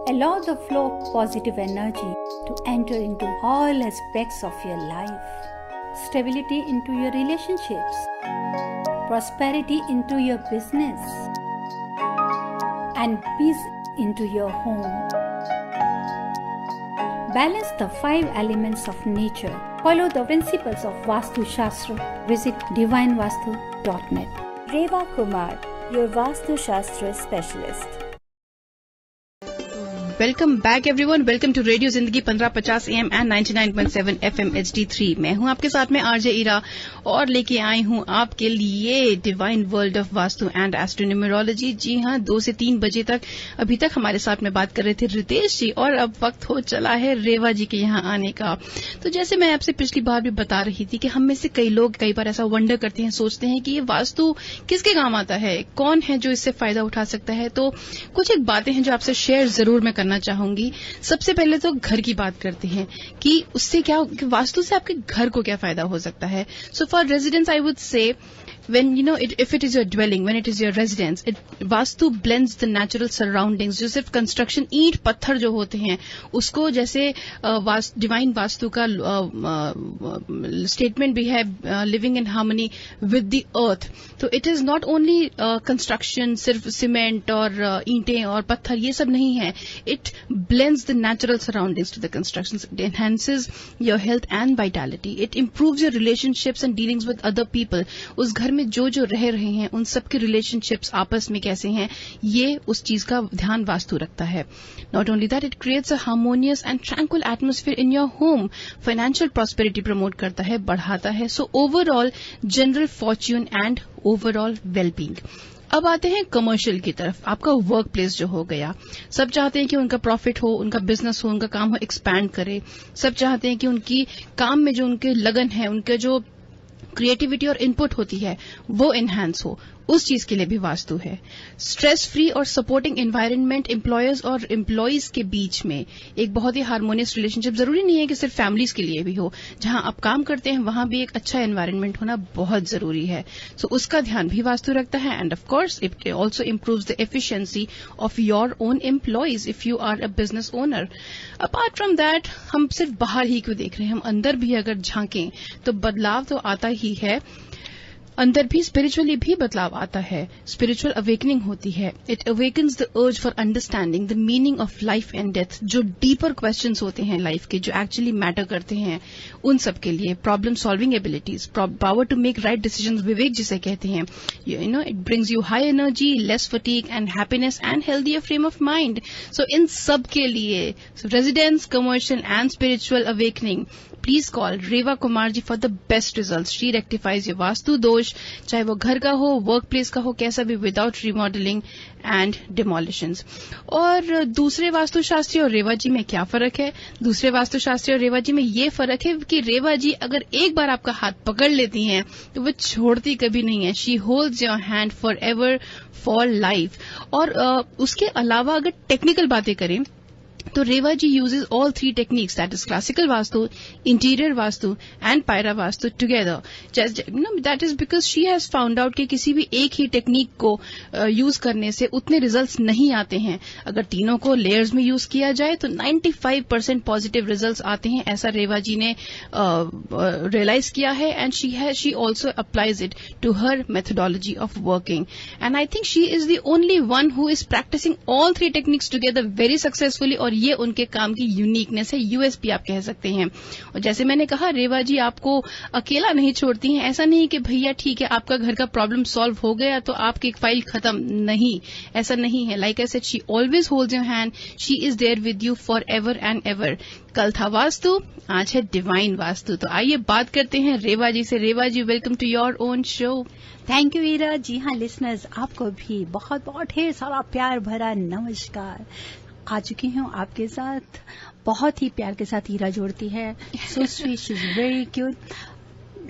Allow the flow of positive energy to enter into all aspects of your life. Stability into your relationships. Prosperity into your business. And peace into your home. Balance the 5 elements of nature. Follow the principles of Vastu Shastra. Visit divinevastu.net. Reva Kumar, your Vastu Shastra specialist. Welcome back everyone, welcome to radio Zindagi 1550 AM and 99.7 FM HD3। मैं हूं आपके साथ में RJ Ira और लेके आई हूं आपके लिए divine world of vastu and astronumerology. जी हां, 2 से 3 बजे तक अभी तक हमारे साथ में बात कर रहे थे रितेश जी, और अब वक्त हो चला है रेवा जी के यहां आने का। तो जैसे मैं आपसे पिछली बार भी बता रही थी कि हम में से कई लोग कई बार ऐसा वंडर करते हैं, सोचते हैं कि ये वास्तु किसके काम आता है, कौन है जो इससे फायदा उठा सकता है। तो कुछ एक बातें हैं जो आपसे शेयर जरूर मैं करना चाहूंगी। सबसे पहले तो घर की बात करते हैं कि उससे क्या, वास्तु से आपके घर को क्या फायदा हो सकता है। So for residents I would say when if it is your dwelling, when it is your residence, vastu blends the natural surroundings। जो सिर्फ कंस्ट्रक्शन ईंट पत्थर जो होते हैं उसको, जैसे डिवाइन वास्तु का स्टेटमेंट भी है living in harmony with the earth. तो it is not only construction, सिर्फ सीमेंट और ईंटें और पत्थर, ये सब नहीं है। It blends the natural surroundings to the constructions. It enhances your health and vitality. It improves your relationships and dealings with other people. उस घर में जो रह रहे हैं उन सबके रिलेशनशिप्स आपस में कैसे हैं, ये उस चीज का ध्यान वास्तु रखता है। Not only that, it creates a harmonious and tranquil atmosphere in your home. Financial prosperity promote करता है, बढ़ाता है। So overall general Fortune and overall wellbeing. अब आते हैं कमर्शियल की तरफ। आपका वर्क प्लेस जो हो गया, सब चाहते हैं कि उनका प्रॉफिट हो, उनका बिजनेस हो, उनका काम हो एक्सपैंड करे। सब चाहते हैं कि उनकी काम में जो उनके लगन है, उनके जो क्रिएटिविटी और इनपुट होती है वो एनहांस हो, उस चीज के लिए भी वास्तु है। स्ट्रेस फ्री और सपोर्टिंग एनवायरनमेंट एम्प्लॉयर्स और एम्प्लॉयज के बीच में एक बहुत ही हार्मोनियस रिलेशनशिप, जरूरी नहीं है कि सिर्फ फैमिलीज के लिए भी हो, जहां आप काम करते हैं वहां भी एक अच्छा एनवायरनमेंट होना बहुत जरूरी है। सो उसका ध्यान भी वास्तु रखता है। And of course it also improves the efficiency of your own employees if you are a business owner. Apart from that, हम सिर्फ बाहर ही क्यों देख रहे हैं, हम अंदर भी अगर झांकें तो बदलाव तो आता ही है। अंदर भी स्पिरिचुअली भी बदलाव आता है, स्पिरिचुअल अवेकनिंग होती है। It awakens the urge for understanding the meaning of life and death. जो डीपर क्वेश्चंस होते हैं लाइफ के, जो एक्चुअली मैटर करते हैं, उन सब के लिए problem solving abilities, power to make right decisions, विवेक जिसे कहते हैं। It brings you high energy, less fatigue and happiness and healthier frame of mind. So इन सब के लिए residence, commercial and spiritual awakening, please call Reva Kumar ji for the best results. She rectifies your vastu दोष, चाहे वो घर का हो, वर्क प्लेस का हो, कैसा भी, विदाउट रिमॉडलिंग एंड डिमोलिशंस। और दूसरे वास्तुशास्त्री और रेवा जी में क्या फर्क है? दूसरे वास्तुशास्त्री और रेवा जी में ये फर्क है कि रेवा जी अगर एक बार आपका हाथ पकड़ लेती हैं तो वो छोड़ती कभी नहीं है। She holds your hand for ever, for life. और उसके अलावा अगर टेक्निकल बातें करें तो रेवा जी uses all 3 techniques, that is classical vastu, interior vastu and pyra vastu together. Just that is because she has found out कि किसी भी एक ही टेक्निक को यूज करने से उतने रिजल्ट्स नहीं आते हैं। अगर तीनों को लेयर्स में यूज किया जाए तो 95% पॉजिटिव रिजल्ट्स आते हैं, ऐसा रेवा जी ने रियलाइज किया है। And she also applies it to her methodology of working. And I think she is the only one who is practicing all 3 techniques together very successfully. और ये उनके काम की यूनिकनेस है, यूएसपी आप कह सकते हैं। और जैसे मैंने कहा, रेवा जी आपको अकेला नहीं छोड़ती हैं। ऐसा नहीं कि भैया ठीक है आपका घर का प्रॉब्लम सॉल्व हो गया तो आपकी एक फाइल खत्म, नहीं, ऐसा नहीं है। Like I said, she always holds your hand, she is there with you for ever and ever. कल था वास्तु, आज है डिवाइन वास्तु। तो आइए बात करते हैं रेवा जी से। Reva ji, welcome to your own show. Thank you Ira. जी हाँ लिसनर्स, आपको भी बहुत बहुत ढेर सारा प्यार भरा नमस्कार। आ चुकी हूँ आपके साथ, बहुत ही प्यार के साथ हीरा जोड़ती है। So sweet, she is very cute.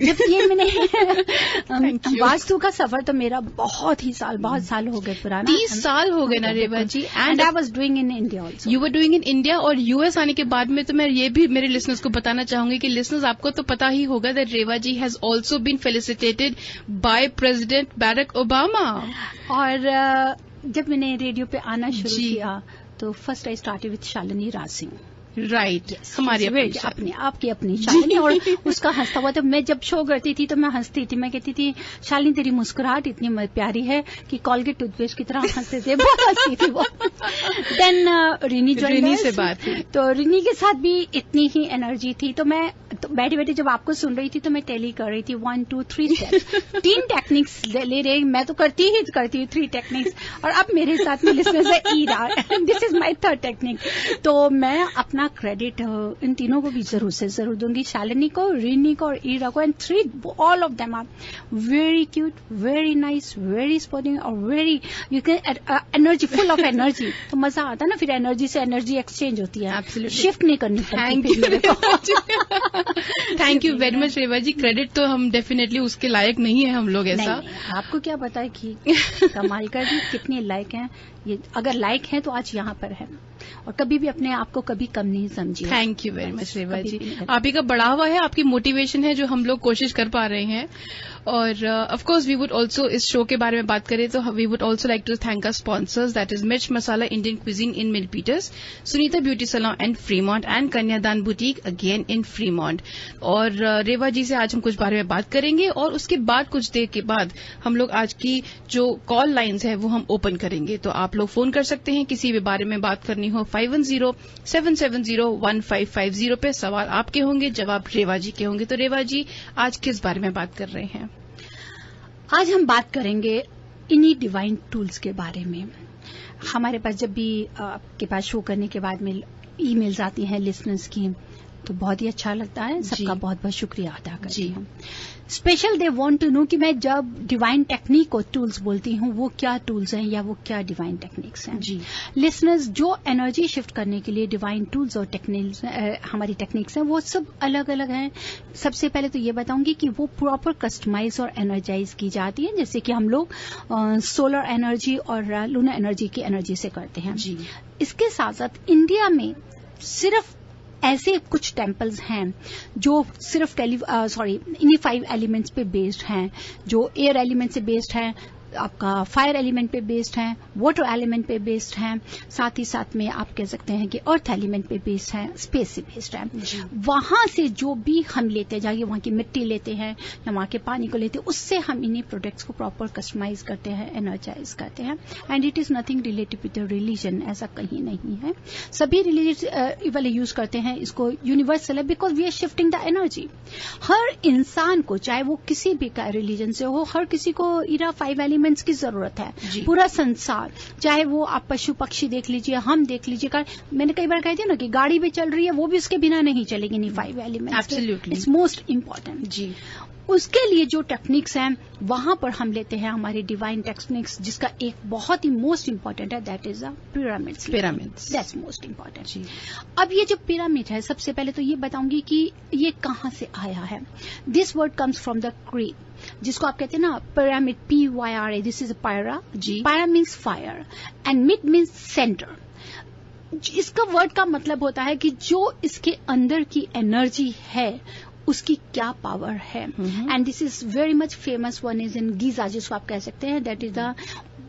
जब ये मैंने वास्तु का सफर तो मेरा बहुत साल हो गए पुराना, 30 साल हो गए ना Reva ji. And I was doing in India also. You were doing in India. और यूएस आने के बाद में तो मैं ये भी मेरे लिसनर्स को बताना चाहूंगी कि लिसनर्स आपको तो पता ही होगा that Reva ji has also been felicitated by president Barack Obama. और जब मैंने रेडियो पे आना शुरू किया तो first I started with Shalini Raj Singh. Right, हमारी अपनी आपकी अपनी शालिनी, और उसका हंसता हुआ। तो मैं जब शो करती थी तो मैं हंसती थी, मैं कहती थी शालिनी तेरी मुस्कुराहट इतनी प्यारी है कि कॉलगेट टूथपेस्ट की तरह हंसते थे, बहुत हंसती थी वो। देन रिनी से बात हुई, तो रिनी के साथ भी इतनी ही एनर्जी थी। तो मैं बैठे बैठे जब आपको सुन रही थी तो मैं टेली कर रही थी 1 2 3 स्टेप्स, 3 टेक्निक्स ले रही। मैं तो करती ही 3 टेक्निक्स, और अब मेरे साथ में लिसनर्स है Ira, this is my third technique. तो मैं अपना क्रेडिट इन तीनों को भी जरूर से जरूर दूंगी, शालिनी को, रिनी को और ईरा को। And 3 all of them are very cute, very nice, very sporting और very you can energy, full of energy. तो मजा आता है ना, फिर एनर्जी से एनर्जी एक्सचेंज होती है, शिफ्ट नहीं करनी पड़ती। Thank you very much Reva ji. Credit तो हम डेफिनेटली उसके लायक नहीं है हम लोग, ऐसा नहीं, आपको क्या पता है कि कमाल कर दी कितने लायक हैं ये। अगर लायक हैं तो आज यहाँ पर है, और कभी भी अपने आप को कभी कम नहीं समझिए। Thank you very much Reva जी। आप ही का बढ़ावा है, आपकी मोटिवेशन है जो हम लोग कोशिश कर पा रहे हैं। और of course we would also, इस शो के बारे में बात करें तो we would also like to thank our sponsors, that is Mirch Masala Indian cuisine in Milpitas, Sunita beauty salon and Fremont and Kanyadaan boutique again in Fremont. और रेवा जी से आज हम कुछ बारे में बात करेंगे, और उसके बाद कुछ देर के बाद हम लोग आज की जो कॉल लाइन्स है वो हम ओपन करेंगे। तो आप लोग फोन कर सकते हैं, किसी भी बारे में बात करनी हो 510-770-1550 पे। सवाल आपके होंगे, जवाब रेवा जी के होंगे। तो रेवा जी आज किस बारे में बात कर रहे हैं? आज हम बात करेंगे इन्हीं डिवाइन टूल्स के बारे में। हमारे पास जब भी आपके पास शो करने के बाद में ईमेल्स आती हैं लिसनर्स की, तो बहुत ही अच्छा लगता है, सबका बहुत बहुत शुक्रिया अदा करती हूँ। Special they want to know कि मैं जब डिवाइन टेक्निक और टूल्स बोलती हूँ वो क्या टूल्स हैं या वो क्या डिवाइन टेक्निक्स हैं। जी लिसनर्स, जो एनर्जी शिफ्ट करने के लिए डिवाइन टूल्स और टेक्निक्स हमारी टेक्निक्स हैं वो सब अलग अलग हैं। सबसे पहले तो ये बताऊंगी कि वो प्रॉपर कस्टमाइज और एनर्जाइज की जाती है, जैसे कि हम लोग सोलर एनर्जी और लूनर एनर्जी की एनर्जी से करते हैं। जी इसके साथ साथ इंडिया में सिर्फ ऐसे कुछ टेम्पल्स हैं जो सिर्फ इन्हीं 5 एलिमेंट्स पे बेस्ड हैं, जो एयर एलिमेंट से बेस्ड हैं, आपका फायर एलिमेंट पे बेस्ड है, वाटर एलिमेंट पे बेस्ड है, साथ ही साथ में आप कह सकते हैं कि अर्थ एलिमेंट पे बेस्ड है, स्पेस से बेस्ड है। वहां से जो भी हम लेते हैं, जाइए वहां की मिट्टी लेते हैं या वहां के पानी को लेते हैं, उससे हम इन्हीं प्रोडक्ट्स को प्रॉपर कस्टमाइज करते हैं, एनर्जाइज करते हैं। And it is nothing related with the religion, ऐसा कहीं नहीं है। सभी रिलीजन वाले यूज करते हैं इसको, यूनिवर्सल है, because we are shifting the energy. हर इंसान को, चाहे वो किसी भी रिलीजन से हो, हर किसी को इरा 5 एलिमेंट्स की जरूरत है। पूरा संसार, चाहे वो आप पशु पक्षी देख लीजिए, हम देख लीजिए, मैंने कई बार कहती हूँ ना कि गाड़ी भी चल रही है वो भी उसके बिना नहीं चलेगी, नहीं 5 elements. Absolutely, it's most important. जी उसके लिए जो टेक्निक्स हैं वहां पर हम लेते हैं हमारी डिवाइन टेक्निक्स, जिसका एक बहुत ही मोस्ट इंपॉर्टेंट है, that is pyramids. That's most important. अब ये जो पिरामिड है, सबसे पहले तो ये बताऊंगी कि ये कहां से आया है। This word comes from the creek, जिसको आप कहते हैं ना पिरामिड, PYRA, दिस इज पायरा। जी पायरा means fire and mid means centre. इसका वर्ड का मतलब होता है कि जो इसके अंदर की एनर्जी है उसकी क्या पावर है। And this is very much famous, one is in Giza, जिसको आप कह सकते हैं that is the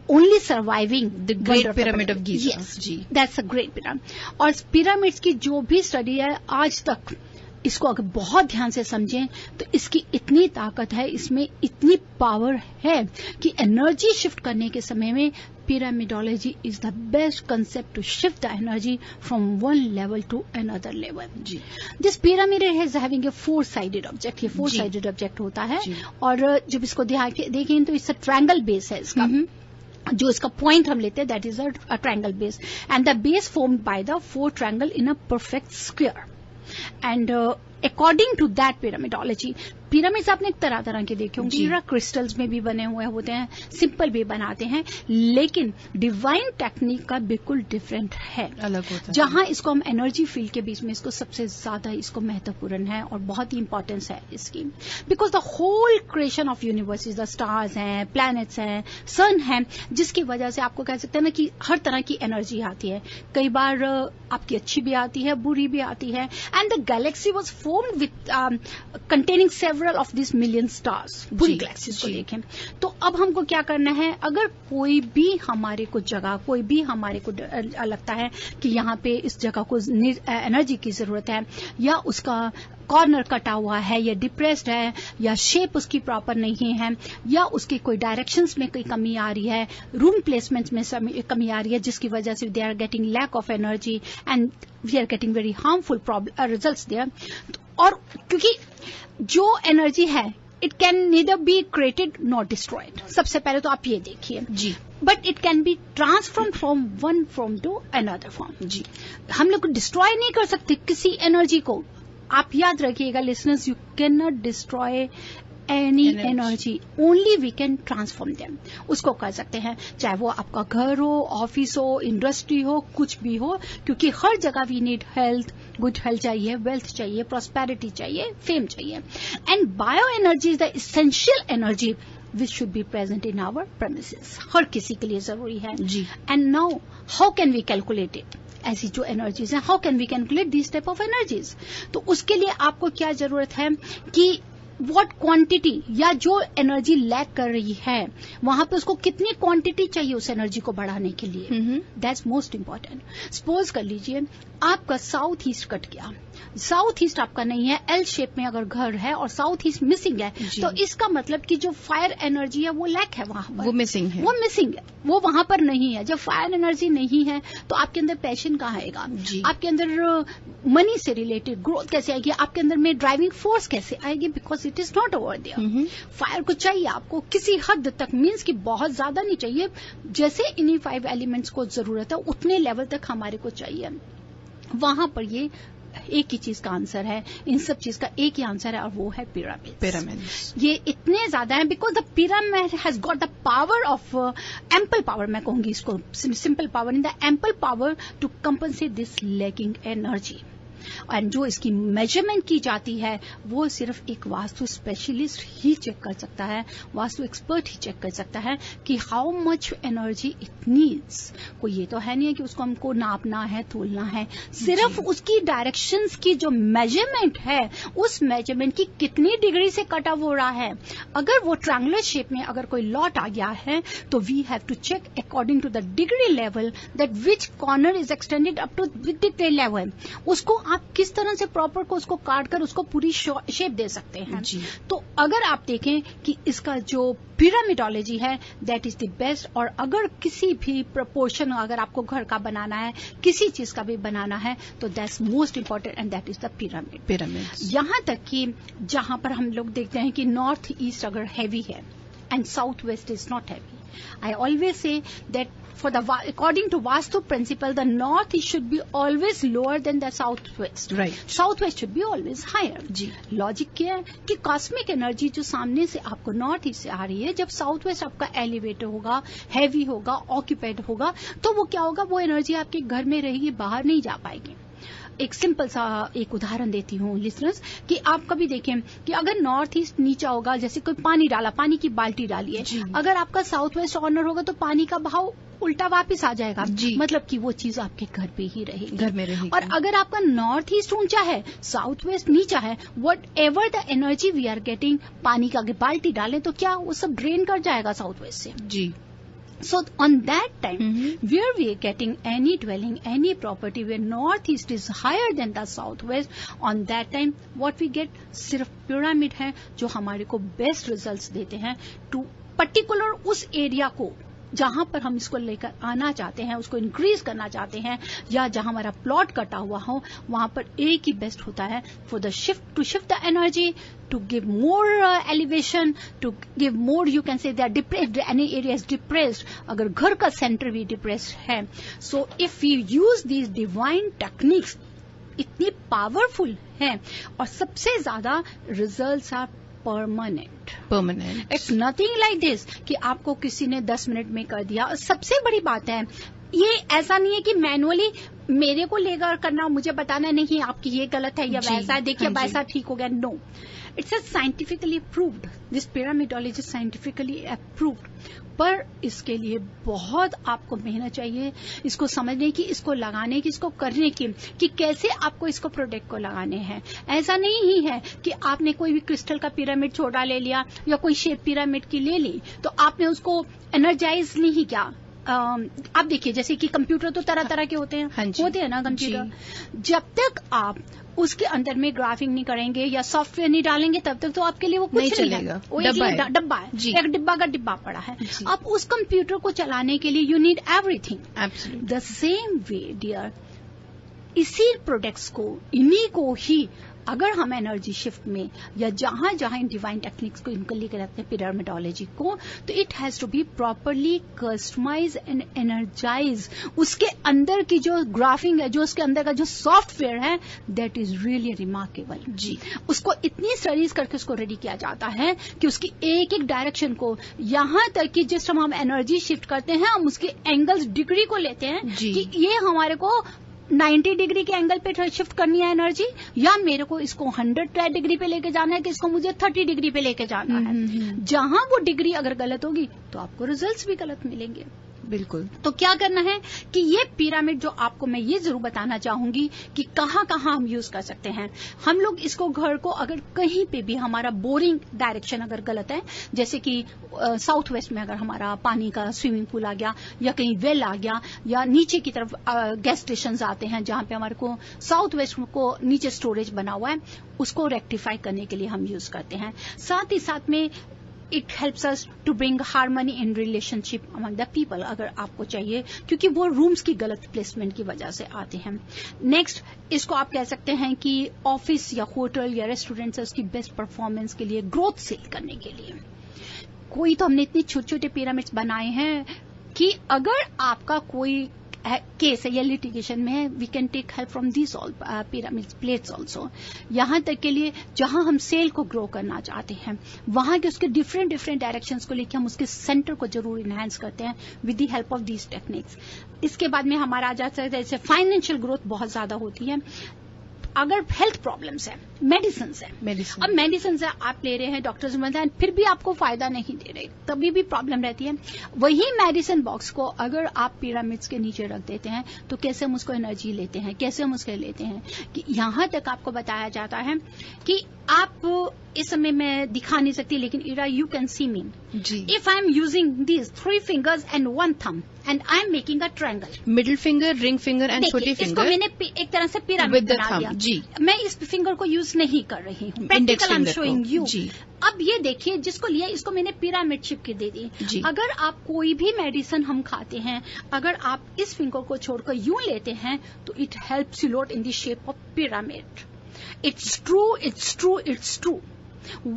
only surviving the great pyramid of Giza. जी दैट्स अ ग्रेट पिरामिड। और पिरामिड्स की जो भी स्टडी है आज तक, इसको अगर बहुत ध्यान से समझें तो इसकी इतनी ताकत है, इसमें इतनी पावर है कि एनर्जी शिफ्ट करने के समय में pyramidology is the best concept to shift the energy from one level to another level. Ji this pyramid is having a 4-sided object. ये 4-sided object होता है, और जब इसको देखें तो इसका ट्रायंगल बेस है इसका। जो इसका पॉइंट हम लेते हैं that is a triangle base, and the base formed by the 4 triangle in a perfect square. And according to that pyramidology, pyramids आपने तरह तरह के देखे होंगे, हीरा क्रिस्टल्स में भी बने हुए होते हैं, सिंपल भी बनाते हैं, लेकिन डिवाइन टेक्निक का बिल्कुल डिफरेंट है, अलग होता है। जहां इसको हम एनर्जी फील्ड के बीच में इसको सबसे ज्यादा इसको महत्वपूर्ण है और बहुत ही इंपॉर्टेंस है इसकी, because the whole creation of universe is the stars हैं, प्लैनेट्स हैं, सन है, जिसकी वजह से आपको कह सकते हैं ना कि हर तरह की एनर्जी आती है। कई बार आपकी अच्छी भी आती है, बुरी भी आती है। And the Galaxy was formed with containing several several of this million stars, पूरी गैलेक्सीज को देखें, तो अब हमको क्या करना है, अगर कोई भी हमारे को जगह, कोई भी हमारे को लगता है कि यहाँ पे इस जगह को एनर्जी की जरूरत है, या उसका कॉर्नर कटा हुआ है, या डिप्रेस्ड है, या शेप उसकी प्रॉपर नहीं है, या उसकी कोई डायरेक्शंस में कोई कमी आ रही है, रूम प्लेसमेंट में कमी आ रही है, जिसकी वजह से they are getting lack of energy and we are getting very harmful results there. और क्योंकि जो एनर्जी है it can neither be created not destroyed, सबसे पहले तो आप ये देखिए जी, but it can be transform from one form to another form जी। हम लोग डिस्ट्रॉय नहीं कर सकते किसी एनर्जी को, आप याद रखिएगा listeners, you can not destroy any energy, only we can transform them. उसको कर सकते हैं, चाहे वो आपका घर हो, ऑफिस हो, इंडस्ट्री हो, कुछ भी हो, क्योंकि हर जगह we need health, good health चाहिए, वेल्थ चाहिए, प्रॉस्पेरिटी चाहिए, फेम चाहिए, and bio energy is the essential energy which should be present in our premises, हर किसी के लिए जरूरी है जी। And now how can we calculate it, ऐसी जो एनर्जीज हैं, how can we calculate this type of energies, तो उसके लिए आपको क्या जरूरत है कि व्हाट क्वांटिटी, या जो एनर्जी लैक कर रही है वहां पे उसको कितनी क्वांटिटी चाहिए उस एनर्जी को बढ़ाने के लिए, दैट्स मोस्ट इंपॉर्टेंट। सपोज कर लीजिए आपका साउथ ईस्ट कट गया, साउथ ईस्ट आपका नहीं है, एल शेप में अगर घर है और साउथ ईस्ट मिसिंग है, तो इसका मतलब कि जो फायर एनर्जी है वो लैक है वहां पर, वो मिसिंग है, वो वहां पर नहीं है। जब फायर एनर्जी नहीं है तो आपके अंदर पैशन कहाँ आएगा, आपके अंदर मनी से रिलेटेड ग्रोथ कैसे आएगी, आपके अंदर में ड्राइविंग फोर्स कैसे आएगी, because it is not over there. Fire को चाहिए आपको किसी हद तक, मीन्स कि बहुत ज्यादा नहीं चाहिए, जैसे इन्हीं 5 एलिमेंट्स को जरूरत है उतने लेवल तक हमारे को चाहिए। वहां पर ये एक ही चीज का आंसर है, इन सब चीज का एक ही आंसर है, और वो है पिरामिड्स। ये इतने ज्यादा है because the pyramid has got the power of ample power, मैं कहूंगी इसको simple power, in the ample power to compensate this lacking energy. And जो इसकी मेजरमेंट की जाती है वो सिर्फ एक वास्तु स्पेशलिस्ट ही चेक कर सकता है, वास्तु एक्सपर्ट ही चेक कर सकता है कि how much energy it needs. कोई ये तो है नहीं है कि उसको हमको नापना है, तोलना है, सिर्फ उसकी डायरेक्शंस की जो मेजरमेंट है, उस मेजरमेंट की कितनी डिग्री से कट ऑफ हो रहा है। अगर वो ट्रायंगुलर शेप में अगर कोई लॉट आ गया है तो we have to check according to the degree level that which corner is extended up to degree level, उसको आप किस तरह से प्रॉपर को उसको काट कर उसको पूरी शेप दे सकते हैं जी। तो अगर आप देखें कि इसका जो पिरामिडोलॉजी है दैट इज द बेस्ट, और अगर किसी भी प्रपोर्शन अगर आपको घर का बनाना है, किसी चीज का भी बनाना है, तो that's most important and that is the pyramid. यहां तक कि जहां पर हम लोग देखते हैं कि नॉर्थ ईस्ट अगर हैवी है and southwest is not heavy. I always say that according to Vastu principle, the northeast should be always lower than the southwest. Right. Southwest should be always higher. जी. Logic क्या है कि cosmic energy जो सामने से आपको north east से आ रही है, जब साउथ वेस्ट आपका एलिवेटर होगा, हैवी होगा, ऑक्यूपाइड होगा, तो वो क्या होगा, वो एनर्जी आपके घर में रहेगी, बाहर नहीं जा पाएगी। एक सिंपल सा एक उदाहरण देती हूँ लिसनर्स कि आप कभी देखें कि अगर नॉर्थ ईस्ट नीचा होगा, जैसे कोई पानी डाला, पानी की बाल्टी डाली है, अगर आपका साउथ वेस्ट कॉर्नर होगा तो पानी का बहाव उल्टा वापस आ जाएगा, मतलब कि वो चीज आपके घर पे ही रहेगी, घर में रहेगी। और अगर आपका नॉर्थ ईस्ट ऊंचा है, साउथ वेस्ट नीचा है, whatever the energy we are getting, पानी का अगर बाल्टी डालें तो क्या वो सब ड्रेन कर जाएगा साउथ वेस्ट से जी। So on that time, where we are getting any dwelling, any property where northeast is higher than the southwest, on that time what we get सिर्फ pyramid है जो हमारे को बेस्ट रिजल्ट्स देते हैं टू पर्टिकुलर उस area को जहां पर हम इसको लेकर आना चाहते हैं, उसको इंक्रीज करना चाहते हैं, या जहां हमारा प्लॉट कटा हुआ हो, वहां पर एक ही बेस्ट होता है for the shift the energy, to give more elevation, to give more, you can say they are depressed, any area is depressed, अगर घर का सेंटर भी डिप्रेस्ड है, so if we use these divine techniques, इतनी powerful है, और सबसे ज्यादा results are permanent. It's nothing like this कि आपको किसी ने 10 मिनट में कर दिया। और सबसे बड़ी बात है, ये ऐसा नहीं है कि मैनुअली मेरे को लेकर करना, मुझे बताना नहीं आपकी ये गलत है या वैसा है, देखिए वैसा ठीक हो गया, no. It's scientifically approved, this pyramidology scientifically approved, पर इसके लिए बहुत आपको मेहनत चाहिए, इसको समझने की, इसको लगाने की, इसको करने की, कि कैसे आपको इसको प्रोडक्ट को लगाने हैं। ऐसा नहीं ही है कि आपने कोई भी क्रिस्टल का पिरामिड छोटा ले लिया या कोई शेप पिरामिड की ले ली तो आपने उसको एनर्जाइज नहीं किया। आप देखिए जैसे कि कंप्यूटर तो तरह तरह के होते हैं, होते हैं ना कंप्यूटर, जब तक आप उसके अंदर में ग्राफिंग नहीं करेंगे या सॉफ्टवेयर नहीं डालेंगे तब तक तो आपके लिए वो कुछ नहीं चलेगा। वो डब्बा है, एक डिब्बा का डिब्बा पड़ा है। अब उस कंप्यूटर को चलाने के लिए you need everything. The same way dear, इसी प्रोडक्ट्स को, इन्हीं को ही अगर हम एनर्जी शिफ्ट में या जहां जहां इन डिवाइन टेक्निक्स को इनको लेकर रखते हैं पिरामिडोलॉजी को, तो it has to be properly customize and energize. उसके अंदर की जो ग्राफिंग है, जो उसके अंदर का जो सॉफ्टवेयर है, दैट इज रियली रिमार्केबल जी। उसको इतनी स्टडीज करके उसको रेडी किया जाता है कि उसकी एक एक डायरेक्शन को, यहां तक कि जिस समय हम एनर्जी शिफ्ट करते हैं हम उसके एंगल्स डिग्री को लेते हैं कि ये हमारे को 90 डिग्री के एंगल पे शिफ्ट करनी है एनर्जी, या मेरे को इसको 100 डिग्री पे लेके जाना है कि इसको मुझे 30 डिग्री पे लेके जाना है। जहां वो डिग्री अगर गलत होगी तो आपको रिजल्ट्स भी गलत मिलेंगे। बिल्कुल। तो क्या करना है कि ये पिरामिड जो आपको मैं ये जरूर बताना चाहूंगी कि कहां कहां हम यूज कर सकते हैं। हम लोग इसको घर को अगर कहीं पे भी हमारा बोरिंग डायरेक्शन अगर गलत है, जैसे कि साउथ वेस्ट में अगर हमारा पानी का स्विमिंग पूल आ गया या कहीं वेल आ गया या नीचे की तरफ गैस स्टेशन आते हैं जहां पे हमारे को साउथ वेस्ट को नीचे स्टोरेज बना हुआ है, उसको रेक्टिफाई करने के लिए हम यूज करते हैं। साथ ही साथ में it helps us to bring harmony in relationship among the people, अगर आपको चाहिए, क्योंकि वो रूम्स की गलत प्लेसमेंट की वजह से आते हैं। नेक्स्ट, इसको आप कह सकते हैं कि ऑफिस या होटल या रेस्टोरेंट से उसकी बेस्ट परफॉर्मेंस के लिए, ग्रोथ सेल करने के लिए। कोई तो हमने इतने छोटे छोटे पिरामिड्स बनाए हैं कि अगर आपका कोई केस है या लिटिगेशन में है, we can take help from this all pyramid plates also. यहां तक के लिए जहां हम सेल को ग्रो करना चाहते हैं, वहां के उसके डिफरेंट डायरेक्शंस को लेकर हम उसके सेंटर को जरूर इनहैंस करते हैं with the help of these techniques. इसके बाद में हमारा आ जाता है जैसे फाइनेंशियल ग्रोथ बहुत ज्यादा होती है। अगर हेल्थ प्रॉब्लम्स है, मेडिसिन है, अब मेडिसिन है आप ले रहे हैं, डॉक्टर्स बताएं, फिर भी आपको फायदा नहीं दे रहे, तभी भी प्रॉब्लम रहती है। वही मेडिसिन बॉक्स को अगर आप पिरामिड्स के नीचे रख देते हैं तो कैसे हम उसको एनर्जी लेते हैं, कैसे हम उसके लेते हैं, कि यहां तक आपको बताया जाता है कि आप इस समय मैं दिखा नहीं सकती, लेकिन इरा यू कैन सी मी जी। If I am using these 3 fingers and 1 thumb and I am making a triangle, middle finger, ring finger and छोटी फिंगर, इसको मैंने एक तरह से पिरामिड बना दिया जी। मैं इस फिंगर को यूज नहीं कर रही हूँ, practical I am showing you. अब ये देखिए, जिसको लिया इसको मैंने पिरामिड शेप की दे दी। अगर आप कोई भी मेडिसिन हम खाते हैं, अगर आप इस फिंगर को छोड़कर यूं लेते हैं तो it helps you lot in the shape of pyramid. It's true.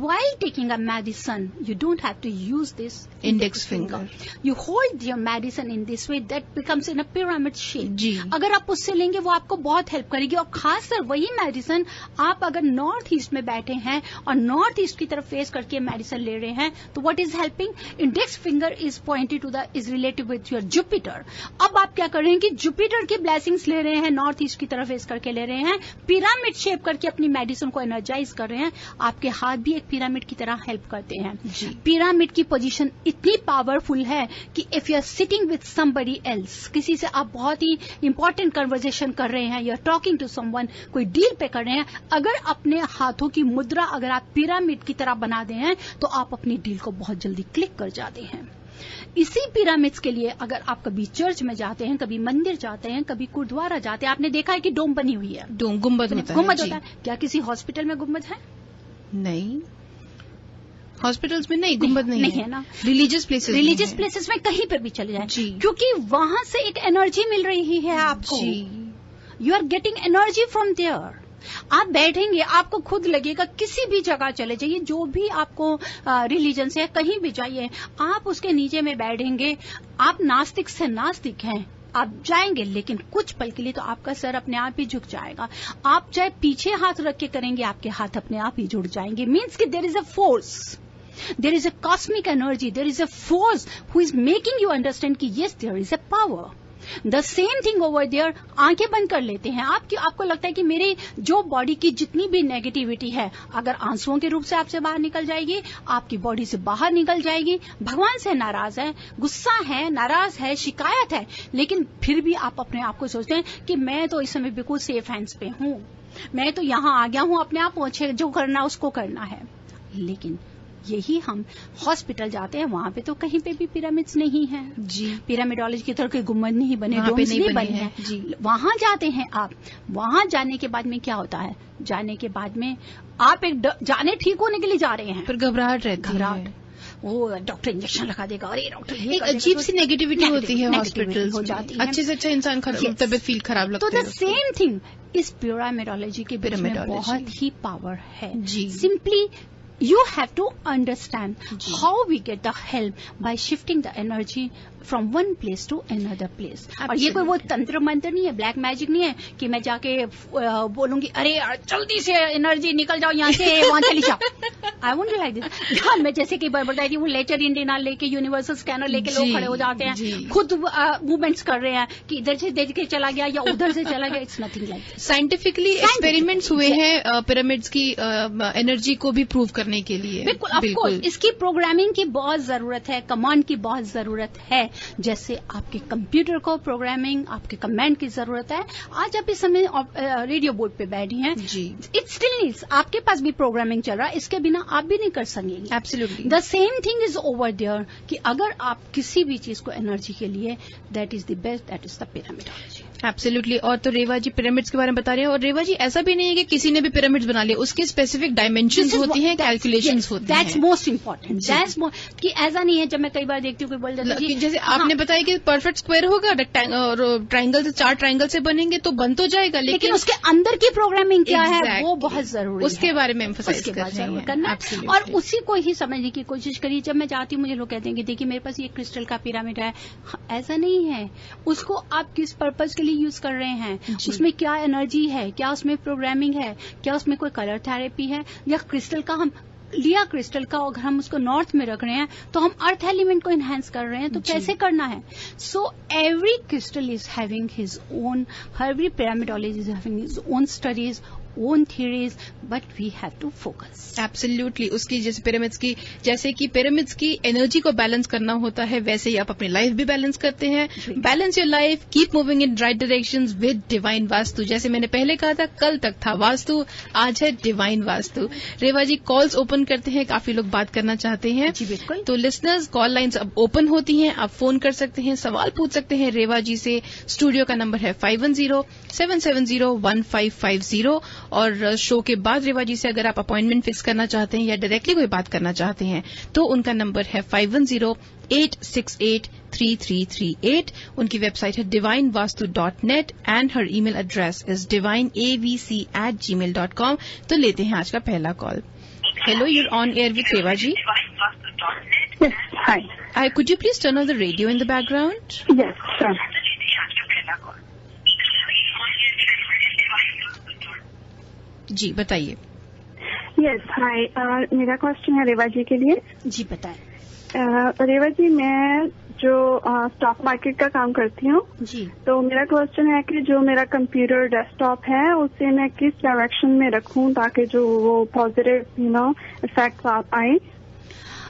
While taking a medicine, you don't have to use this index finger. You hold your medicine in this way, that becomes in a pyramid shape. जी. अगर आप उससे लेंगे वो आपको बहुत help करेगी, और खासकर वही मेडिसिन आप अगर नॉर्थ ईस्ट में बैठे हैं और नॉर्थ ईस्ट की तरफ फेस करके मेडिसिन ले रहे हैं, तो what is helping? Index finger is pointed to the is related with your Jupiter. अब आप क्या कर रहे हैं कि जुपिटर की ब्लेसिंग्स ले रहे हैं, नॉर्थ ईस्ट की तरफ फेस करके ले रहे हैं, पिरामिड शेप करके अपनी मेडिसिन को एनर्जाइज कर रहे हैं। आपके हाथ भी एक पिरामिड की तरह हेल्प करते हैं। पिरामिड की पोजीशन इतनी पावरफुल है कि if you are sitting with somebody else, किसी से आप बहुत ही इंपॉर्टेंट कन्वर्सेशन कर रहे हैं, you are talking to someone, कोई डील पे कर रहे हैं, अगर अपने हाथों की मुद्रा अगर आप पिरामिड की तरह बना दे हैं तो आप अपनी डील को बहुत जल्दी क्लिक कर जाते हैं। इसी पिरामिड्स के लिए अगर आप कभी चर्च में जाते हैं, कभी मंदिर जाते हैं, कभी गुरुद्वारा जाते हैं, आपने देखा है कि डोम बनी हुई है, डोम गुम्बद होता है। क्या किसी हॉस्पिटल में गुम्बद है? नहीं, हॉस्पिटल्स में नहीं, गुम्बद नहीं है ना। रिलीजियस प्लेसेस में कहीं पर भी चले जाए, क्योंकि वहां से एक एनर्जी मिल रही है आपको। You are getting energy from there. आप बैठेंगे, आपको खुद लगेगा, किसी भी जगह चले जाइए, जो भी आपको रिलीजन से कहीं भी जाइए, आप उसके नीचे में बैठेंगे, आप नास्तिक से नास्तिक हैं, आप जाएंगे, लेकिन कुछ पल के लिए तो आपका सर अपने आप ही झुक जाएगा। आप चाहे पीछे हाथ रख के करेंगे, आपके हाथ अपने आप ही जुड़ जाएंगे। मीन्स कि there is a force, there is a cosmic energy, there is a force who is making you understand कि yes there is a power. The same thing over there, आंखें बंद कर लेते हैं आपको लगता है कि मेरी जो बॉडी की जितनी भी नेगेटिविटी है अगर आंसुओं के रूप से आपसे बाहर निकल जाएगी, आपकी बॉडी से बाहर निकल जाएगी। भगवान से नाराज है, गुस्सा है, नाराज है, शिकायत है, लेकिन फिर भी आप अपने आप को सोचते हैं कि मैं तो इस समय बिल्कुल सेफ हैंड्स पे हूं, मैं तो यहां आ गया हूं, अपने आप पहुंचे, जो करना उसको करना है। लेकिन यही हम हॉस्पिटल जाते हैं, वहां पे तो कहीं पे भी पिरामिड्स नहीं है जी, पिरामिडोलॉजी की तरह कोई गुम्बद नहीं बने, डोम्स नहीं बने हैं जी। वहां जाते हैं आप, वहां जाने के बाद में क्या होता है, जाने के बाद में आप एक जाने ठीक होने के लिए जा रहे हैं, फिर घबराहट रहती है, वो डॉक्टर इंजेक्शन लगा देगा, अरे डॉक्टर एक अजीब सी नेगेटिविटी होती है हॉस्पिटल हो जाती है, अच्छे से अच्छा इंसान तबियत फील खराब लगता है। तो द सेम थिंग इस पिरामिडोलॉजी के बीच में बहुत ही पावर है जी। Simply you have to understand how we get the help by shifting the energy from one place to another place. और ये कोई वो तंत्र मंत्र नहीं है, ब्लैक मैजिक नहीं है कि मैं जाके बोलूंगी अरे जल्दी से एनर्जी निकल जाओ यहाँ से, वहां चली जाओ। I won't like this. हाँ, मैं जैसे कि बताई थी, वो लेटर इंडियना लेके, यूनिवर्सल स्कैनर लेके लोग खड़े हो जाते हैं, खुद मूवमेंट्स कर रहे हैं कि इधर से देख के चला गया या उधर से चला गया। It's nothing like this. Scientifically experiments हुए हैं पिरामिड्स की एनर्जी को भी प्रूव करने के लिए। बिल्कुल, ऑफकोर्स इसकी प्रोग्रामिंग की बहुत जरूरत है, कमांड की बहुत जरूरत है। जैसे आपके कंप्यूटर को प्रोग्रामिंग, आपके कमांड की जरूरत है। आज आप इस समय रेडियो बोर्ड पे बैठी हैं जी, इट स्टिल नीड्स, आपके पास भी प्रोग्रामिंग चल रहा है, इसके बिना आप भी नहीं कर सकेंगे। Absolutely the same thing is over there कि अगर आप किसी भी चीज को एनर्जी के लिए, that is the best, that is the pyramidology. Absolutely. और तो रेवा जी पिरामिड्स के बारे में बता रहे हैं, और रेवा जी ऐसा भी नहीं है कि किसी ने भी पिरामिड्स बना लिया, उसके स्पेसिफिक डायमेंशंस होती हैं, कैलकुलेशंस होती हैं। दैट्स मोस्ट इंपॉर्टेंट, दैट्स कि ऐसा नहीं है। जब मैं कई बार देखती हूँ कोई बोल जाता है जैसे आपने बताया कि परफेक्ट स्क्वायर होगा, ट्राइंगल से 4 ट्राइंगल से बनेंगे तो बन तो जाएगा, लेकिन उसके अंदर की प्रोग्रामिंग क्या है वो बहुत जरूरी है, उसके बारे में एम्फसाइज करना और उसी को ही समझने की कोशिश करिए। जब मैं जाती हूँ मुझे लोग कहते हैं कि देखिए मेरे पास ये क्रिस्टल का पिरामिड है, ऐसा नहीं है। उसको आप किस पर्पज के लिए यूज कर रहे हैं, उसमें क्या एनर्जी है, क्या उसमें प्रोग्रामिंग है, क्या उसमें कोई कलर थेरेपी है, या क्रिस्टल का हम लिया क्रिस्टल का अगर हम उसको नॉर्थ में रख रहे हैं तो हम अर्थ एलिमेंट को एनहांस कर रहे हैं, तो कैसे करना है। So every crystal is having his own, every pyramidology is having his own studies, own theories, but we have to focus. Absolutely. उसकी जैसे पिरामिड्स की, जैसे कि पिरामिड्स की एनर्जी को बैलेंस करना होता है, वैसे ही आप अपनी लाइफ भी बैलेंस करते हैं। Balance your life, keep moving in right directions with divine vastu. जैसे मैंने पहले कहा था, कल तक था वास्तु, आज है डिवाइन वास्तु। रेवा जी कॉल्स ओपन करते हैं, काफी लोग बात करना चाहते हैं। जी बिल्कुल। तो लिसनर्स, कॉल लाइन्स अब ओपन होती हैं, आप फोन कर सकते हैं, सवाल पूछ सकते हैं रेवा जी से। स्टूडियो का नंबर है 510-770-1550, और शो के बाद रेवा जी से अगर आप अपॉइंटमेंट फिक्स करना चाहते हैं या डायरेक्टली कोई बात करना चाहते हैं तो उनका नंबर है 510-868-3338। उनकी वेबसाइट है divinevastu.net and her email address is divineavc@gmail.com। तो लेते हैं आज का पहला call. Hello, you're on air with Reva ji. Hi. Could you please turn on the radio in the background? Yes, sure. जी बताइए। Yes, hi. मेरा क्वेश्चन है रेवा जी के लिए। जी बताएं। रेवा जी, मैं जो स्टॉक मार्केट का काम करती हूँ जी, तो मेरा क्वेश्चन है कि जो मेरा कंप्यूटर डेस्कटॉप है उसे मैं किस डायरेक्शन में रखूँ ताकि जो वो पॉजिटिव इफेक्ट्स आए।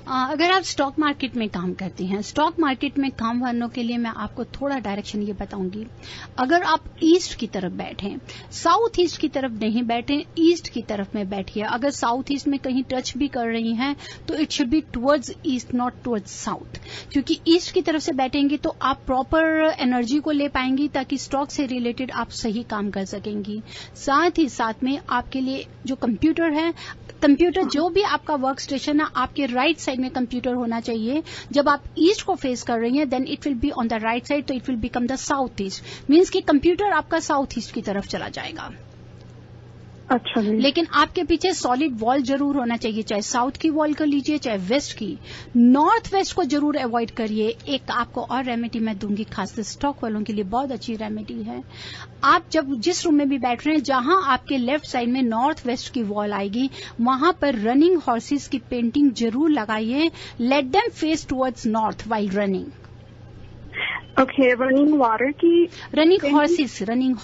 अगर आप स्टॉक मार्केट में काम करती हैं, स्टॉक मार्केट में काम करने के लिए मैं आपको थोड़ा डायरेक्शन ये बताऊंगी। अगर आप ईस्ट की तरफ बैठें, साउथ ईस्ट की तरफ नहीं बैठें, ईस्ट की तरफ में बैठिए। अगर साउथ ईस्ट में कहीं टच भी कर रही हैं तो it should be towards east, not towards south, क्योंकि ईस्ट की तरफ से बैठेंगी तो आप प्रॉपर एनर्जी को ले पाएंगी ताकि स्टॉक से रिलेटेड आप सही काम कर सकेंगी। साथ ही साथ में आपके लिए जो कंप्यूटर है, कंप्यूटर जो भी आपका वर्क स्टेशन है, आपके राइट साइड में कंप्यूटर होना चाहिए। जब आप ईस्ट को फेस कर रही हैं then it will be on the right side, तो it will become the south east, means कि कंप्यूटर आपका साउथ ईस्ट की तरफ चला जाएगा। अच्छा जी। लेकिन आपके पीछे सॉलिड वॉल जरूर होना चाहिए, चाहे साउथ की वॉल कर लीजिए चाहे वेस्ट की। नॉर्थ वेस्ट को जरूर अवॉइड करिए। एक आपको और रेमेडी मैं दूंगी, खासकर स्टॉक वालों के लिए बहुत अच्छी रेमेडी है। आप जब जिस रूम में भी बैठ रहे हैं, जहां आपके लेफ्ट साइड में नॉर्थ वेस्ट की वॉल आएगी, वहां पर रनिंग हॉर्सेस की पेंटिंग जरूर लगाइए। Let them face towards north while running. Okay, running water की, रनिंग हॉर्सेस रनिंग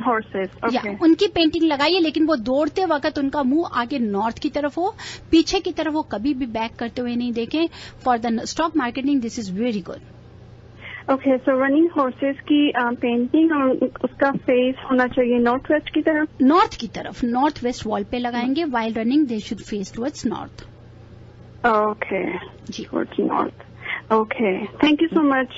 हॉर्सेस, या उनकी पेंटिंग लगाइए, लेकिन वो दौड़ते वक्त उनका मुंह आगे नॉर्थ की तरफ हो, पीछे की तरफ वो कभी भी बैक करते हुए नहीं देखें. For the stock marketing this is very good. Okay, so running horses की पेंटिंग और उसका फेस होना चाहिए नॉर्थ वेस्ट की तरफ. नॉर्थ वेस्ट वॉल पे लगाएंगे. While running they should face towards north. Okay जी, towards north. Okay, thank you so much.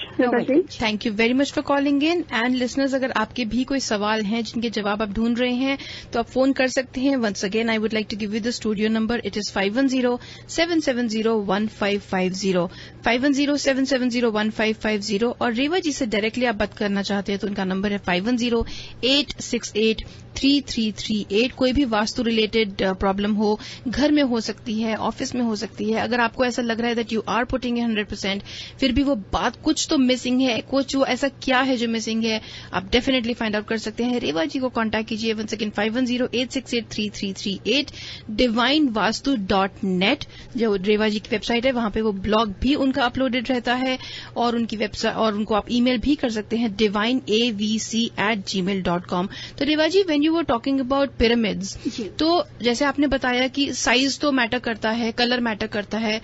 Thank you very much for calling in. And listeners, अगर आपके भी कोई सवाल हैं जिनके जवाब आप ढूंढ रहे हैं तो आप फोन कर सकते हैं. Once again I would like to give you the studio number. It is 510-770-1550, 510-770-1550. और रेवा जी से डायरेक्टली आप बात करना चाहते हैं तो उनका नंबर है 510-868-3338. कोई भी वास्तु रिलेटेड प्रॉब्लम हो, घर में हो सकती है, ऑफिस में हो सकती है. अगर आपको ऐसा लग रहा है दैट यू आर पुटिंग 100%, फिर भी वो बात कुछ तो मिसिंग है, कुछ वो ऐसा क्या है जो मिसिंग है, आप डेफिनेटली फाइंड आउट कर सकते हैं. रेवा जी को कांटेक्ट कीजिए. वन सेकेंड, 510-868-3338, divinevastu.net जो रेवा जी की वेबसाइट है, वहां पे वो ब्लॉग भी उनका अपलोडेड रहता है. और उनकी वेबसाइट, और उनको आप ईमेल भी कर सकते हैं divineavc@gmail.com. तो Reva ji, when you were talking about pyramids, तो जैसे आपने बताया कि साइज तो मैटर करता है, कलर मैटर करता है,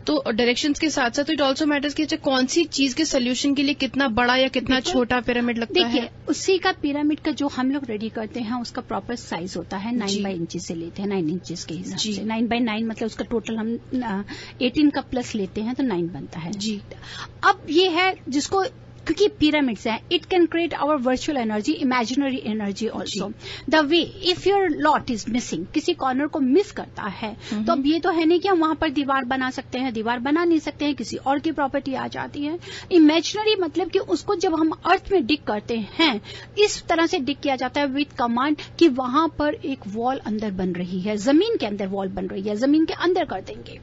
तो डायरेक्शंस के साथ साथ इट ऑल्सो मैटर्स कि अच्छा कौन सी चीज के सोल्यूशन के लिए कितना बड़ा या कितना छोटा पिरामिड लगता है. देखिए, उसी का पिरामिड का जो हम लोग रेडी करते हैं उसका प्रॉपर साइज होता है. 9 बाई इंचेस से लेते हैं, 9 इंचेस के हिसाब से. 9 बाई 9 मतलब उसका टोटल हम 18 का प्लस लेते हैं तो 9 बनता है जी. अब ये है जिसको, क्योंकि पिरामिड्स हैं, it can create our virtual energy, imaginary energy also. The way if your lot is missing, किसी कॉर्नर को मिस करता है, तो अब ये तो है नहीं कि हम वहां पर दीवार बना सकते हैं. दीवार बना नहीं सकते हैं, किसी और की प्रॉपर्टी आ जाती है. इमेजिनरी मतलब कि उसको जब हम अर्थ में डिग करते हैं, इस तरह से डिग किया जाता है विथ कमांड कि वहां पर एक वॉल अंदर बन रही है, जमीन के अंदर वॉल बन रही है, जमीन के अंदर कर देंगे.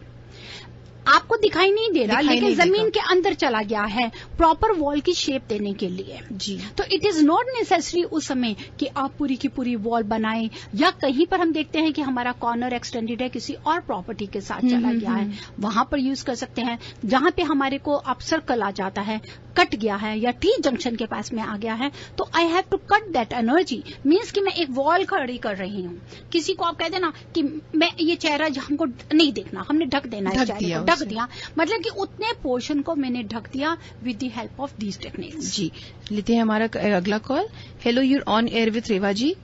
आपको दिखाई नहीं दे रहा, लेकिन जमीन के अंदर चला गया है प्रॉपर वॉल की शेप देने के लिए जी. तो इट इज नॉट नेसेसरी उस समय कि आप पूरी की पूरी वॉल बनाएं, या कहीं पर हम देखते हैं कि हमारा कॉर्नर एक्सटेंडेड है, किसी और प्रॉपर्टी के साथ चला गया है, वहां पर यूज कर सकते हैं. जहां पे हमारे को अब सर्कल आ जाता है, कट गया है या टी जंक्शन के पास में आ गया है, तो I have to cut that energy. Means कि मैं एक वॉल खड़ी कर रही हूँ. किसी को आप कह देना कि मैं ये चेहरा हमको नहीं देखना, हमने ढक देना है, चेहरे को ढक दिया, मतलब कि उतने पोर्शन को मैंने ढक दिया with the help of these techniques. जी, लेते हैं हमारा अगला call. Hello, you're on air with Reva ji.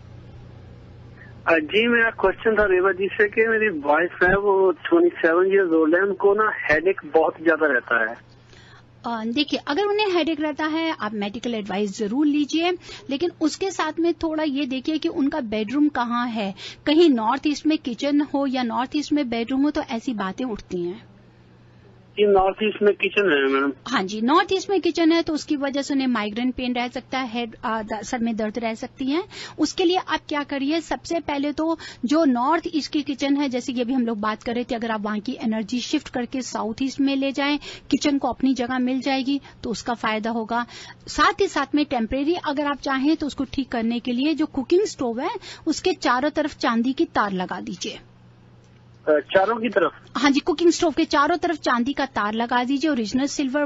जी, मेरा क्वेश्चन था रेवा जी से कि मेरी वाइफ है, वो 27 ईयर्स ओल्ड है, उनको ना हेडेक बहुत ज्यादा रहता है. देखिए, अगर उन्हें हेडेक रहता है, आप मेडिकल एडवाइस जरूर लीजिए, लेकिन उसके साथ में थोड़ा ये देखिए कि उनका बेडरूम कहाँ है. कहीं नॉर्थ ईस्ट में किचन हो या नॉर्थ ईस्ट में बेडरूम हो, तो ऐसी बातें उठती हैं. नॉर्थ ईस्ट में किचन है मैडम. हाँ जी, नॉर्थ ईस्ट में किचन है, तो उसकी वजह से उन्हें माइग्रेन पेन रह सकता है, हेड सर में दर्द रह सकती है. उसके लिए आप क्या करिए, सबसे पहले तो जो नॉर्थ ईस्ट की किचन है, जैसे कि अभी हम लोग बात कर रहे थे, अगर आप वहां की एनर्जी शिफ्ट करके साउथ ईस्ट में ले जाएं, किचन को अपनी जगह मिल जाएगी, तो उसका फायदा होगा. साथ ही साथ में टेम्परेरी अगर आप चाहें तो उसको ठीक करने के लिए जो कुकिंग स्टोव है, उसके चारों तरफ चांदी की तार लगा दीजिए. चारों की तरफ? हाँ जी, कुकिंग स्टोव के चारों तरफ चांदी का तार लगा दीजिए. ओरिजिनल सिल्वर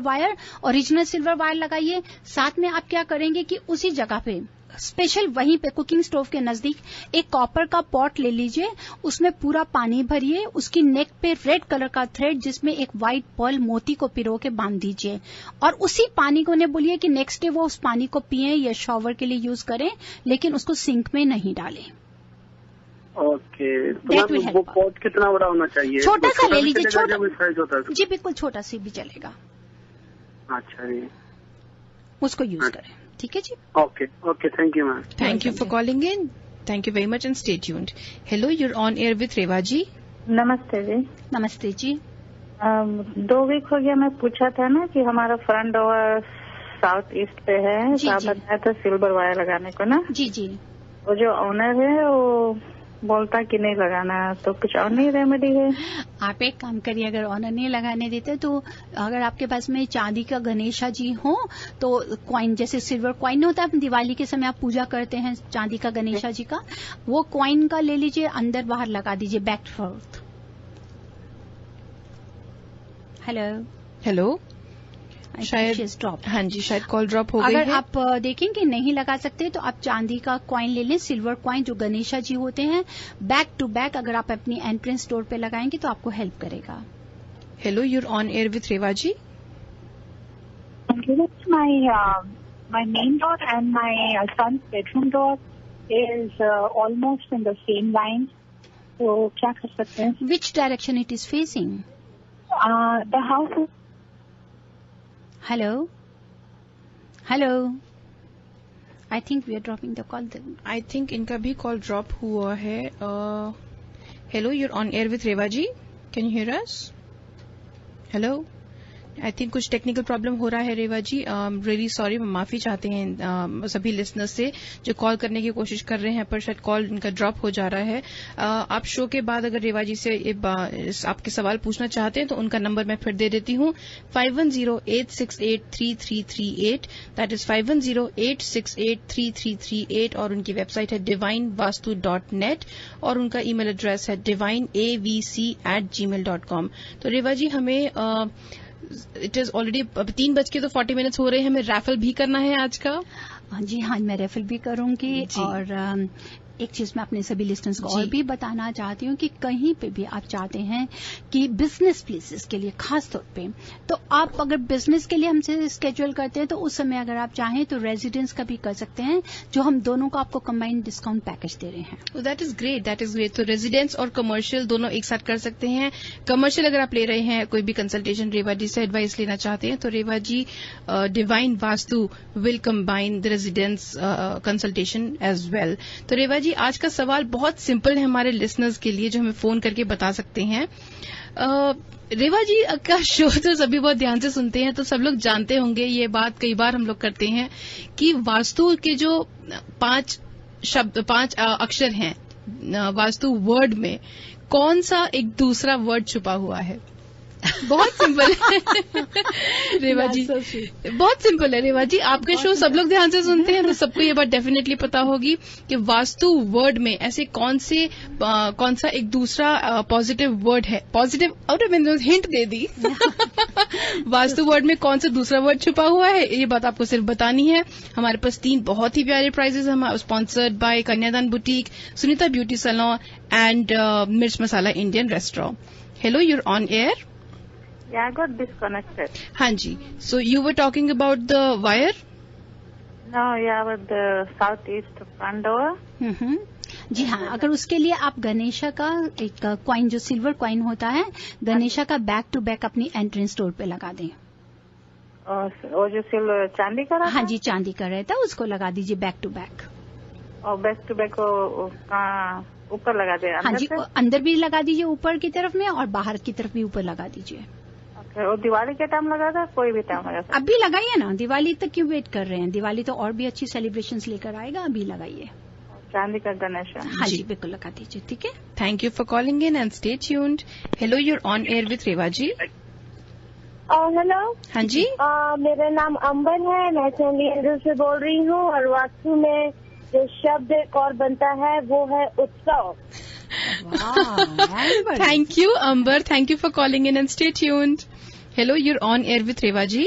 वायर लगाइए. साथ में आप क्या करेंगे कि उसी जगह पे स्पेशल वहीं पे कुकिंग स्टोव के नजदीक एक कॉपर का पॉट ले लीजिए, उसमें पूरा पानी भरिए, उसकी नेक पे रेड कलर का थ्रेड जिसमें एक व्हाइट पर्ल मोती को पिरो के बांध दीजिए, और उसी पानी को उन्हें बोलिए कि नेक्स्ट डे वो उस पानी को पिए या शॉवर के लिए यूज करें, लेकिन उसको सिंक में नहीं डालें. ओके, तो वो पॉट कितना बड़ा होना चाहिए? छोटा सा ले लीजिए. छोटा साइज होता है जी, बिल्कुल छोटा सी भी चलेगा. अच्छा जी, उसको यूज करें. ठीक है जी. Okay, thank you ma'am. Thank you for calling in. Thank you very much and stay tuned. Hello, you're on air with Reva ji. नमस्ते जी. नमस्ते जी. 2 वीक हो गया, मैं पूछा था ना कि हमारा फ्रंट डोर साउथ ईस्ट पे है, तो आप बताया था सिल्वर वायर लगाने को ना. जी जी. वो जो ऑनर है वो बोलता कि नहीं लगाना, तो कुछ और नहीं रेमेडी है? आप एक काम करिए, अगर ऑनर नहीं लगाने देते तो अगर आपके पास में चांदी का गणेशा जी हो, तो क्वाइन जैसे सिल्वर क्वाइन होता है, दिवाली के समय आप पूजा करते हैं चांदी का गणेशा जी का, वो क्वाइन का ले लीजिए, अंदर बाहर लगा दीजिए, बैक फोर्थ. हेलो. शायद ड्रॉप। हाँ जी, शायद कॉल ड्रॉप हो गई है। अगर आप देखें कि नहीं लगा सकते तो आप चांदी का कॉइन ले लें, सिल्वर कॉइन जो गणेशा जी होते हैं, बैक टू बैक अगर आप अपनी एंट्रेंस डोर पे लगाएंगे तो आपको हेल्प करेगा। Hello, you're on air with Reva ji. My main door and my son's bedroom door is almost in the same line. तो क्या कर सकते हैं? Which direction it is facing? The house is... Hello? Hello? I think we are dropping the call. I think इनका भी call drop हुआ है। Hello, you're on air with Reva ji, can you hear us? Hello, I think कुछ technical problem हो रहा है रेवा जी। Really sorry, माफी चाहते हैं सभी लिसनर्स से जो कॉल करने की कोशिश कर रहे हैं, पर शायद कॉल इनका ड्रॉप हो जा रहा है। आप शो के बाद अगर रेवा जी से आपके सवाल पूछना चाहते हैं तो उनका नंबर मैं फिर दे देती हूँ, 5108683338, दैट इज 5108683338, और उनकी वेबसाइट है divinevastu.net और उनका ईमेल एड्रेस है divineavc@gmail.com। तो रेवा जी, हमें इट इज ऑलरेडी 3:40 हो रहे हैं, हमें रैफल भी करना है आज का। जी हाँ, मैं रैफल भी करूंगी। और एक चीज मैं अपने सभी लिस्टर्स को और भी बताना चाहती हूँ कि कहीं पे भी आप चाहते हैं कि बिजनेस प्लेसेस के लिए खास तौर पे, तो आप अगर बिजनेस के लिए हमसे स्केड्यूल करते हैं तो उस समय अगर आप चाहें तो रेजिडेंस का भी कर सकते हैं, जो हम दोनों को आपको कंबाइंड डिस्काउंट पैकेज दे रहे हैं। That is great, that is great. तो रेजिडेंस और कमर्शियल दोनों एक साथ कर सकते हैं। कमर्शियल अगर आप ले रहे हैं, कोई भी कंसल्टेशन रेवा जी से एडवाइस लेना चाहते हैं, तो Reva ji divine Vastu will combine the residence consultation as well. तो रेवा जी, आज का सवाल बहुत सिंपल है हमारे लिसनर्स के लिए, जो हमें फोन करके बता सकते हैं। रेवा जी का शो तो सभी बहुत ध्यान से सुनते हैं, तो सब लोग जानते होंगे, ये बात कई बार हम लोग करते हैं कि वास्तु के जो 5 अक्षर हैं वास्तु वर्ड में, कौन सा एक दूसरा वर्ड छुपा हुआ है? बहुत सिंपल है रेवा जी, बहुत सिंपल है रेवा जी। आपके शो सब लोग ध्यान से सुनते हैं तो सबको ये बात डेफिनेटली पता होगी कि वास्तु वर्ड में ऐसे कौन सा एक दूसरा पॉजिटिव वर्ड है। पॉजिटिव और मैंने हिंट दे दी वास्तु वर्ड में कौन सा दूसरा वर्ड छुपा हुआ है, ये बात आपको सिर्फ बतानी है। हमारे पास 3 बहुत ही प्यारे प्राइजेस हैं, sponsored by Kanyadaan boutique, Sunita beauty salon and Mirch Masala Indian restaurant. Hello, you're on air. Yeah, I got disconnected. हाँ जी, so you were talking about the wire? No, yeah, with the southeast front door. जी हाँ, अगर उसके लिए आप गणेशा का एक coin जो silver coin होता है, गणेशा का बैक टू बैक अपनी एंट्रेंस डोर पे लगा दें। वो जो सिल्वर चांदी का रहता है? हाँ जी, चांदी का रहता है, उसको लगा दीजिए बैक टू बैक। और बैक टू बैक ऊपर लगा दे? हाँ जी, अंदर भी लगा दीजिए ऊपर की तरफ में, और बाहर की तरफ भी ऊपर लगा दीजिए। और दिवाली के टाइम लगा था, कोई भी टाइम लगा था? अभी लगाइए ना, दिवाली तक क्यों वेट कर रहे हैं? दिवाली तो और भी अच्छी सेलिब्रेशंस लेकर आएगा, अभी लगाइए। चांदी का गणेश। हाँ जी, बिल्कुल लगा दीजिए, ठीक है। Thank you for calling in and stay tuned. Hello, you're on air with Reva ji. Hello. हाँ जी, मेरा नाम अंबर है, मैं चंडीगढ़ से बोल रही हूँ, और वास्तु में जो शब्द एक और बनता है वो है उत्सव। Thank you Ambar, thank you for calling in and stay tuned. Hello, you're on air with Reva ji.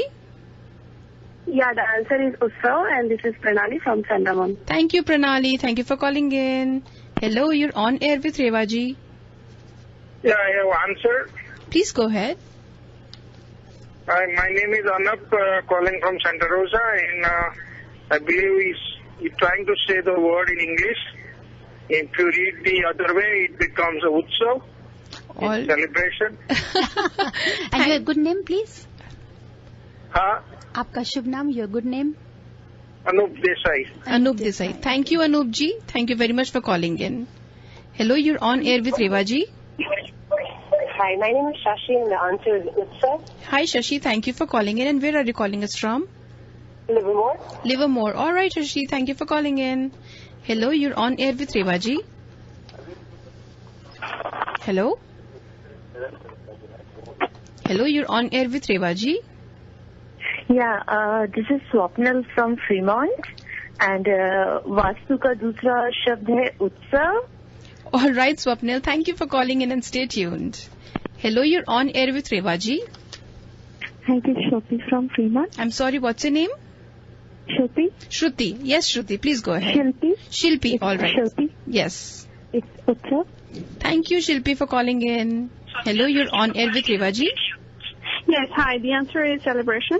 Yeah, the answer is Utsav, and this is Pranali from Sandamon. Thank you, Pranali. Thank you for calling in. Hello, you're on air with Reva ji. Yeah, I have answer. Please go ahead. My name is Anup, calling from Santa Rosa, and I believe he's trying to say the word in English. If you read the other way, it becomes a Utsav. Celebration. And your good name, please? हाँ. आपका शुभ नाम, your good name? Anup Desai. Anup Desai. Thank you, Anup ji. Thank you very much for calling in. Hello, you're on air with Reva ji. Hi, my name is Shashi, and the answer is Utsav. Hi, Shashi. Thank you for calling in. And where are you calling us from? Livermore. Livermore. All right, Shashi. Thank you for calling in. Hello, you're on air with Reva ji. Hello. Hello, you're on air with Reva ji. Yeah, this is Swapnil from Fremont, and vastu का दूसरा शब्द है उत्सव. All right, Swapnil. Thank you for calling in and stay tuned. Hello, you're on air with Reva ji. Hi, this is Shruti from Fremont. I'm sorry, what's your name? Shruti? Shruti. Yes, Shruti, please go ahead. Shilpi? Shilpi, It's all right. Shruti. Yes. It's Utsav. Thank you, Shilpi, for calling in. Hello, you're on air with Revaji. Yes, hi. The answer is celebration.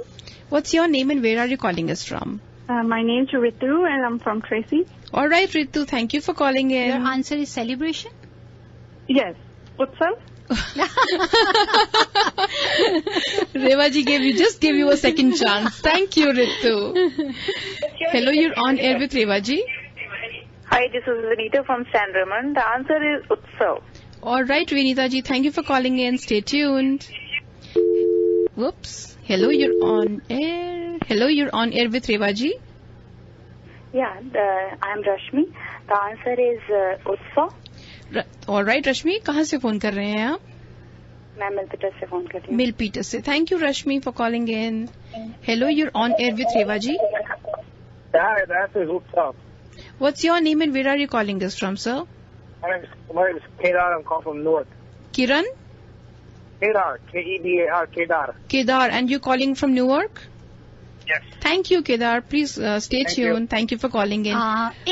What's your name and where are you calling us from? My name's Ritu and I'm from Tracy. All right, Ritu, thank you for calling in. Your answer is celebration? Yes. Utsav? Revaji gave you a second chance. Thank you, Ritu. Hello, you're on air with Revaji. Hi, this is Vinita from San Ramon. The answer is Utsav. All right, Vinita ji, thank you for calling in. Stay tuned. Whoops. Hello, you're on air. Hello, you're on air with Revaji. Yeah, I'm Rashmi. The answer is Utsav. All right, Rashmi, कहाँ से phone कर रहे हैं आप? मैं मिलपीटर से phone कर रही हूँ. मिलपीटर से. Thank you, Rashmi, for calling in. Hello, you're on air with Revaji. That is Utsav. What's your name and where are you calling us from, sir? My name is Kedar. I'm calling from Newark. Kiran? Kedar. K-E-D-A-R. Kedar. Kedar, and you calling from Newark? Yes. Thank you, Kedar. Please stay tuned. Thank you for calling in.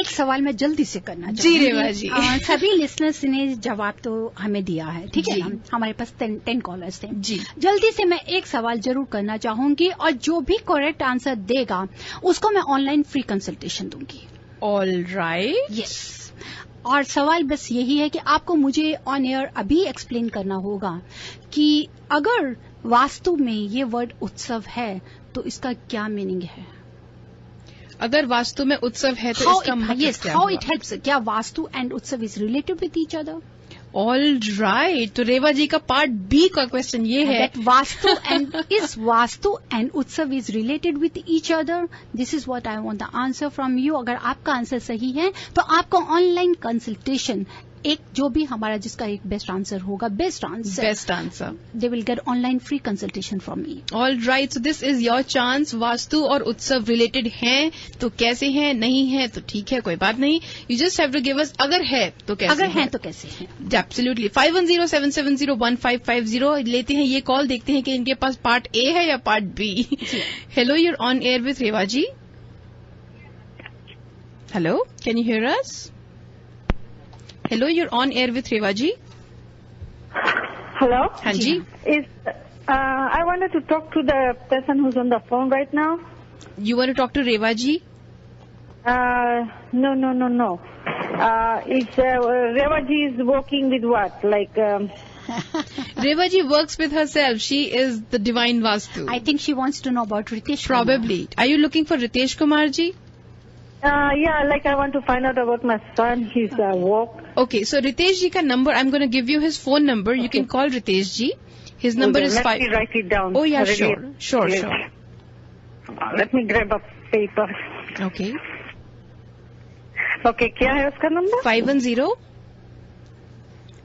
एक सवाल मैं जल्दी से करना जी, चाहूंगी. रेवा जी. सभी listeners ने जवाब तो हमें दिया है, ठीक है जी. ना? हमारे पास 10 कॉलर्स थे. जी. जल्दी से मैं एक सवाल जरूर करना चाहूंगी और जो भी करेक्ट आंसर देगा उसको मैं ऑनलाइन फ्री कंसल्टेशन दूंगी. All right. यस. और सवाल बस यही है कि आपको मुझे ऑन एयर अभी एक्सप्लेन करना होगा कि अगर वास्तु में ये वर्ड उत्सव है तो इसका क्या मीनिंग है. अगर वास्तु में उत्सव है तो इसका मतलब क्या हाउ हुआ? It helps. क्या वास्तु एंड उत्सव is related with each other. All right. तो रेवा जी का पार्ट बी का क्वेश्चन ये है. Vastu and is Vastu and उत्सव is related with each other. This is what I want the answer from you. अगर आपका आंसर सही है तो आपको ऑनलाइन कंसल्टेशन एक जो भी हमारा जिसका एक बेस्ट आंसर होगा, best answer, they will get online free consultation from me. All right. So this is your chance. Vastu और उत्सव रिलेटेड हैं तो कैसे हैं, नहीं है तो ठीक है, कोई बात नहीं. You just have to give us अगर है तो कैसे. अगर है तो कैसे है. एब्सोल्युटली. 5107701550 लेते हैं ये कॉल, देखते हैं कि इनके पास पार्ट ए है या part B. Hello, you're on air with Reva ji. Hello, can you hear us? Hello, you're on air with Rewa ji. Hello? हाँ जी. I wanted to talk to the person who's on the phone right now. You want to talk to Rewa ji? No. Rewa ji is working with what? Like, Rewa ji works with herself. She is the divine Vastu. I think she wants to know about Ritesh. Probably. Are you looking for Ritesh Kumar ji? yeah, like I want to find out about my son, his work. Okay, so Ritesh ji ka number, I'm going to give you his phone number. You can call Ritesh ji. His number is 5. Let me write it down. Oh yeah, Really? sure. Let me grab a paper. Okay. Okay, क्या है उसका number? 510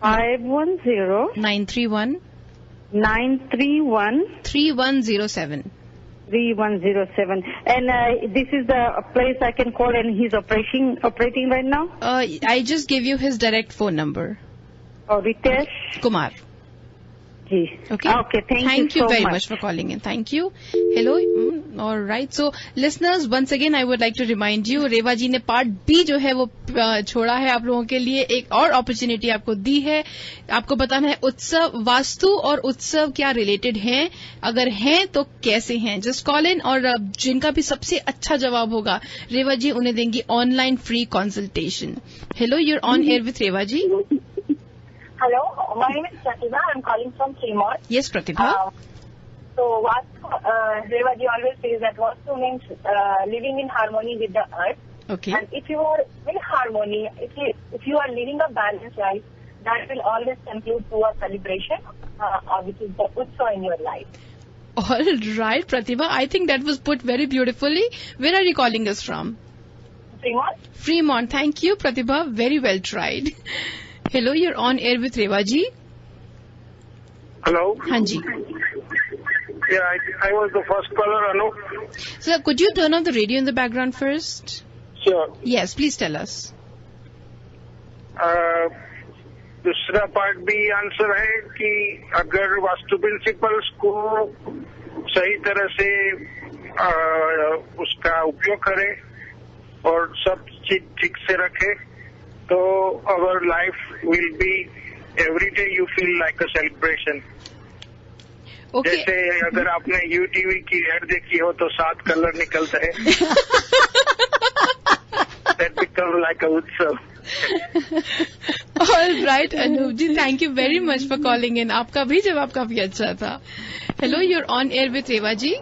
510 931 931 3107. 3107. And this is the place I can call, and he's operating right now? I just gave you his direct phone number. Oh, Ritesh Kumar. Ji. Okay. Okay, thank you Thank you so very much. much for calling in. Thank you. Hello. All right. So, listeners, once again, I would like to remind you, रेवा जी ने part B जो है वो छोड़ा है आप लोगों के लिए. एक और अपॉर्चुनिटी आपको दी है. आपको बताना है उत्सव, वास्तु और उत्सव क्या रिलेटेड हैं. अगर हैं तो कैसे हैं. जस्ट कॉल इन और जिनका भी सबसे अच्छा जवाब होगा रेवा जी उन्हें देंगी online free consultation. Hello, you're on air with Reva ji. Hello, my name is Pratibha. I'm calling from Fremont. Yes, Pratibha. So, Reva ji always says that Vastu means living in harmony with the earth. Okay. And if you are in harmony, if you are living a balanced life, that will always conclude to a celebration, which is the Utsav in your life. All right, Pratibha. I think that was put very beautifully. Where are you calling us from? Fremont. Fremont. Thank you, Pratibha. Very well tried. Hello, you're on air with Rewa ji. Hello. हाँ जी. Yeah, I was the first caller, Anu. Sir, could you turn off the radio in the background first? Sure. Yes, please tell us. दूसरा part भी answer है कि अगर vastu principles को सही तरह से उसका उपयोग करे और सब चीज ठीक से रखे, तो our life will be every day you feel like a celebration. जैसे अगर आपने यूटीवी की एड देखी हो तो 7 कलर निकलते हैं, दैट बिकम लाइक अ उत्सव। All right Anoop ji, thank you very much for calling in. आपका भी जवाब काफी अच्छा था। Hello, you're on air with Reva ji.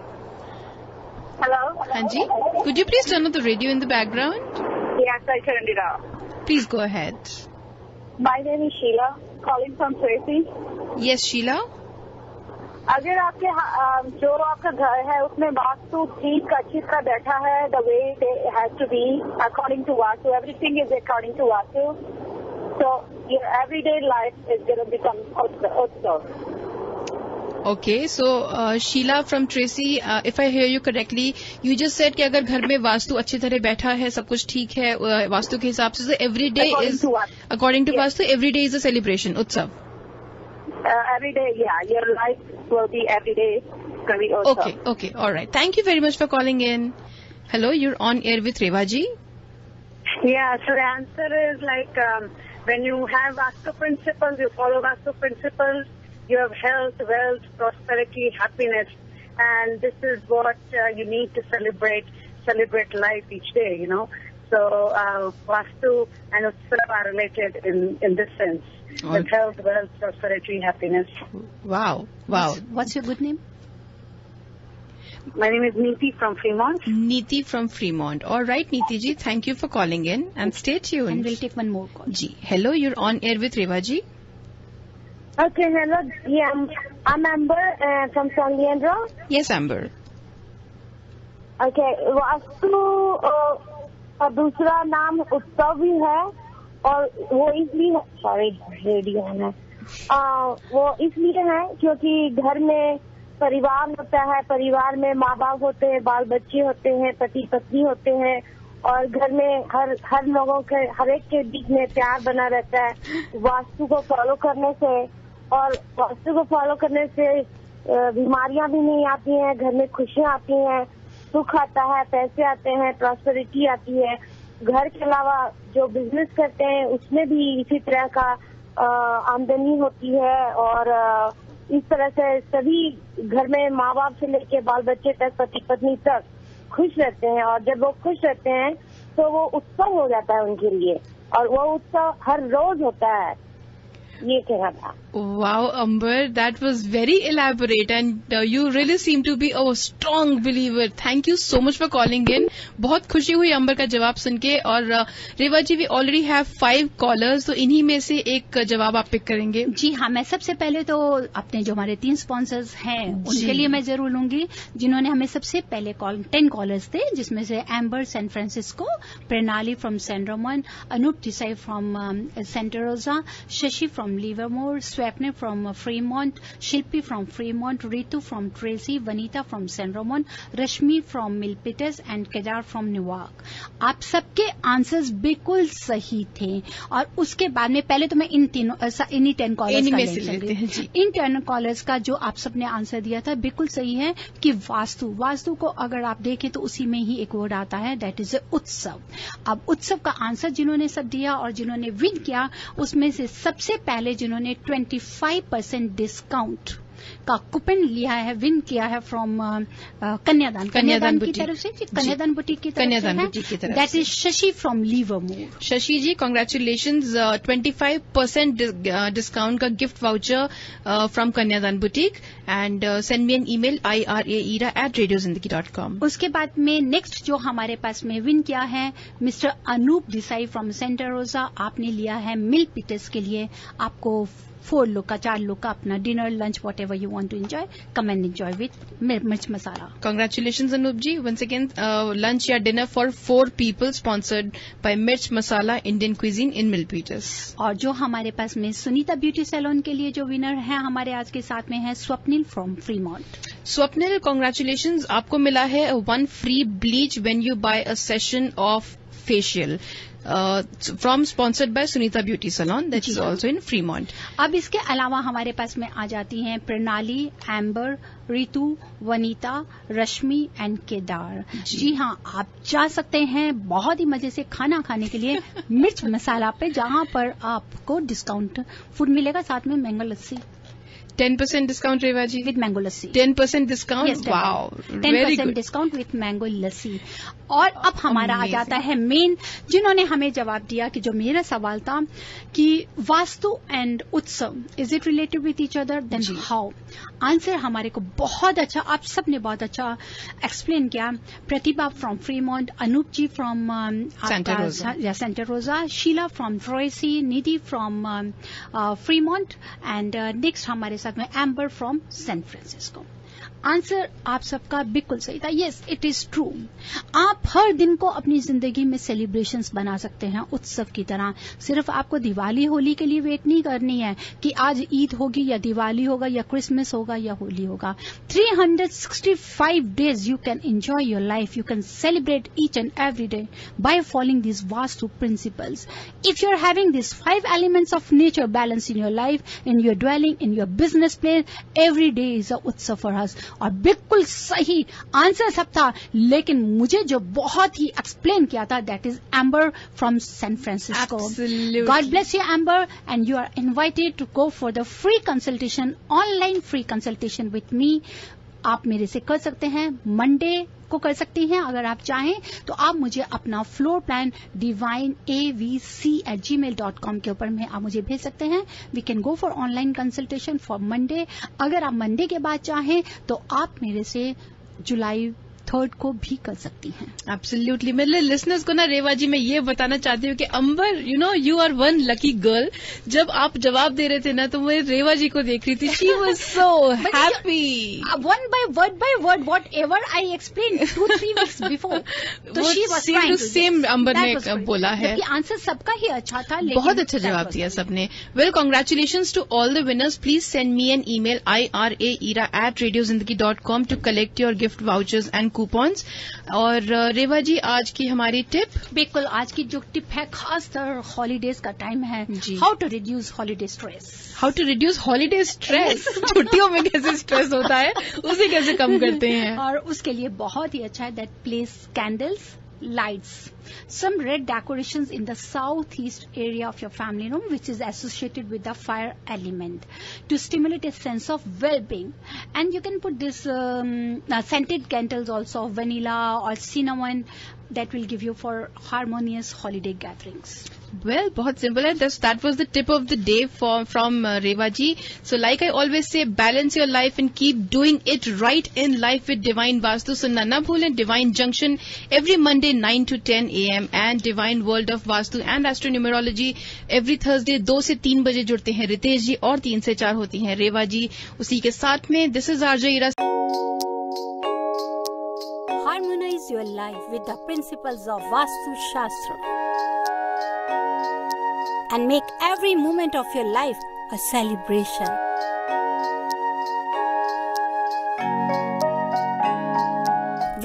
Hello? हाँ जी, could you please turn on the radio in the background? Yes, I turned it off. Please go ahead. My name is Sheila, calling from Tracy. Yes, Sheila. अगर आपके जो आपका घर है उसमें वास्तु ठीक अच्छी तरह बैठा है, the way it has to be according to Vastu, everything is according to Vastu. So your everyday life is going to become Utsav. Okay, so Sheila from Tracy, if I hear you correctly, you just said कि अगर घर में वास्तु अच्छी तरह बैठा है, सब कुछ ठीक है वास्तु के हिसाब से, every day is according to Vastu, every day is a celebration, उत्सव. Every day, yeah, your life will be every day going to be Utsav. Okay, all right. Thank you very much for calling in. Hello, you're on air with Reva ji. Yeah, so the answer is like when you have Vastu principles, you follow Vastu principles. You have health, wealth, prosperity, happiness, and this is what you need to celebrate life each day, you know. So Vastu and Utsav are related in this sense. With health, wealth, prosperity, happiness. Wow. What's your good name? My name is Neeti from Fremont. Neeti from Fremont. All right, Neeti ji, thank you for calling in and stay tuned. And we'll take one more call. Ji, hello, you're on air with Reva ji. Okay, hello. Yeah, I'm Amber from San Leandro. Yes, Amber. Okay, vastu का दूसरा नाम उत्सव भी है और वो इसलिए radio है वो इसलिए है क्योंकि घर में परिवार होता है, परिवार में माँ बाप होते हैं, बाल बच्चे होते हैं, पति पत्नी होते हैं और घर में हर लोगों के हर एक के बीच में प्यार बना रहता है। वास्तु को फॉलो करने से और वास्तु को फॉलो करने से बीमारियां भी नहीं आती हैं, घर में खुशियां आती हैं, सुख आता है, पैसे आते हैं, प्रॉस्पेरिटी आती है। घर के अलावा जो बिजनेस करते हैं उसमें भी इसी तरह का आमदनी होती है और इस तरह से सभी घर में माँ बाप से लेके बाल बच्चे तक, पति पत्नी तक खुश रहते हैं और जब वो खुश रहते हैं तो वो उत्सव हो जाता है उनके लिए और वो उत्सव हर रोज होता है। ये कहना था। Wow, Amber, that was very elaborate and you really seem to be a strong believer. Thank you so much for calling in. बहुत खुशी हुई अंबर का जवाब सुन के और रेवा जी, we already have 5 callers, तो इन्हीं में से एक जवाब आप पिक करेंगे। जी हाँ, मैं सबसे पहले तो अपने जो हमारे 3 स्पॉन्सर्स हैं उनके लिए मैं जरूर लूंगी, जिन्होंने हमें सबसे पहले 10 कॉलर्स थे, जिसमें से Amber San Francisco, Pranali from San Ramon, Anup Desai from Santa Rosa, Shashi from Livermore, Swapnil from Fremont, Shilpi from Fremont, Ritu from Tracy, Vanita from San Ramon, Rashmi from Milpitas and Kedar from New York. आप सबके आंसर्स बिल्कुल सही थे और उसके बाद में पहले तो मैं इन्हीं 10 कॉलर्स का इन 10 कॉलर्स का जो आप सबने आंसर दिया था बिल्कुल सही है कि वास्तु को अगर आप देखें तो उसी में ही एक वर्ड आता है, दैट इज उत्सव। अब उत्सव का आंसर जिन्होंने सब दिया और जिन्होंने विन किया उसमें से सबसे पहले जिन्होंने 25% डिस्काउंट का कूपन लिया है, विन किया है फ्रॉम कन्यादान की तरफ से, कन्यादान बुटीक की तरफ से, that is Shashi from Livermore. Shashi ji, congratulations, 25% discount का gift voucher from Kanyadaan boutique and send me an email ira@radiozindagi.com। उसके बाद में नेक्स्ट जो हमारे पास में विन किया है mister Anoop Desai from Santa Rosa, आपने लिया है मिल पिटस के लिए आपको 4 लोग का 4 लोग का अपना dinner lunch whatever you want to enjoy, come and enjoy with Mirch Masala. Congratulations Anoop ji, once again lunch या dinner for 4 people sponsored by Mirch Masala Indian cuisine इन मिल्पीटस। और जो हमारे पास में सुनीता ब्यूटी सैलून के लिए जो विनर है हमारे आज के साथ में है Swapnil from Fremont. Swapnil, congratulations, आपको मिला है 1 free bleach when you buy a session of facial from sponsored by Sunita Beauty Salon, that is also in Fremont. अब इसके अलावा हमारे पास में आ जाती हैं प्रणाली, एम्बर, रितु, वनीता, रश्मि एंड केदार. जी हाँ, आप जा सकते हैं बहुत ही मजे से खाना खाने के लिए मिर्च मसाला पे, जहां पर आपको डिस्काउंट फूड मिलेगा, साथ में mango lassi. 10% discount, Reva ji? With mango lassi. 10% discount? Yes, wow. 10% Very good. discount with mango lassi. और अब हमारा आ जाता है मेन, जिन्होंने हमें जवाब दिया कि जो मेरा सवाल था कि वास्तु एंड उत्सव, is it related with each other, then how. Answer हमारे को बहुत अच्छा, आप सबने बहुत अच्छा एक्सप्लेन किया. Pratibha from Fremont, Anup ji from Santa Rosa, Sheela from Tracy, Nidhi from Fremont and next हमारे साथ में Amber from San Francisco. Answer आप सबका बिल्कुल सही था. Yes, it is true. आप हर दिन को अपनी जिंदगी में सेलिब्रेशंस बना सकते हैं उत्सव की तरह. सिर्फ आपको दिवाली होली के लिए वेट नहीं करनी है कि आज ईद होगी या दिवाली होगा या क्रिसमस होगा या होली होगा. 365 days you can enjoy your life. You can celebrate each and every day by following these Vastu principles. If you're having these 5 elements of nature balance in your life, in your dwelling, in your business place, every day is a utsav for us. और बिल्कुल सही answer सब था, लेकिन मुझे जो बहुत ही explain किया था, that is Amber from San Francisco. God bless you Amber, and you are invited to go for the free consultation, online free consultation with me. आप मेरे से कर सकते हैं, मंडे को कर सकती हैं. अगर आप चाहें तो आप मुझे अपना फ्लोर प्लान divineavc@gmail.com के ऊपर में आप मुझे भेज सकते हैं. We can go for online consultation for Monday. अगर आप मंडे के बाद चाहें तो आप मेरे से जुलाई 3rd को भी कर सकती हैं. एब्सोल्युटली. मेरे लिसनर्स को ना रेवा जी मैं ये बताना चाहती हूँ कि Amber, you are one lucky girl. जब आप जवाब दे रहे थे ना, तो मैं रेवा जी को देख रही थी. She was so happy. One by word whatever I explain 2-3 weeks before, तो she was trying to same Amber ने बोला है. आंसर सबका ही अच्छा था, बहुत अच्छा जवाब दिया सबने. Well, congratulations to all the winners. Please send me an email ira@radiozindagi.com to collect your gift vouchers and coupons. और रेवा जी, आज की हमारी टिप. बिल्कुल, आज की जो टिप है, खासकर हॉलीडेज का टाइम है, how to reduce holiday stress. How to reduce holiday stress. छुट्टियों में कैसे स्ट्रेस होता है, उसे कैसे कम करते हैं. और उसके लिए बहुत ही अच्छा है, that place candles, lights, some red decorations in the southeast area of your family room, which is associated with the fire element, to stimulate a sense of well-being. And you can put this scented candles also, vanilla or cinnamon, that will give you for harmonious holiday gatherings. Well, बहुत simple है. That was the tip of the day from Reva ji. So like I always say, balance your life and keep doing it right in life with Divine Vastu. So ना भूलें, Divine Junction every Monday 9 to 10 a.m. and Divine World of Vastu and Astronumerology every Thursday 2 से 3 बजे जुड़ते हैं रितेश जी, और 3 से 4 होती हैं रेवा जी. उसी के साथ में this is RJ Ira. Harmonize your life with the principles of Vastu Shastra and make every moment of your life a celebration.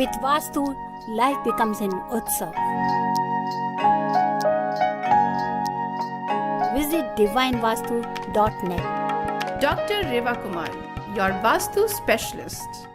With Vastu, life becomes an utsav. Visit divinevastu.net. Dr. Reva Kumar, your Vastu specialist.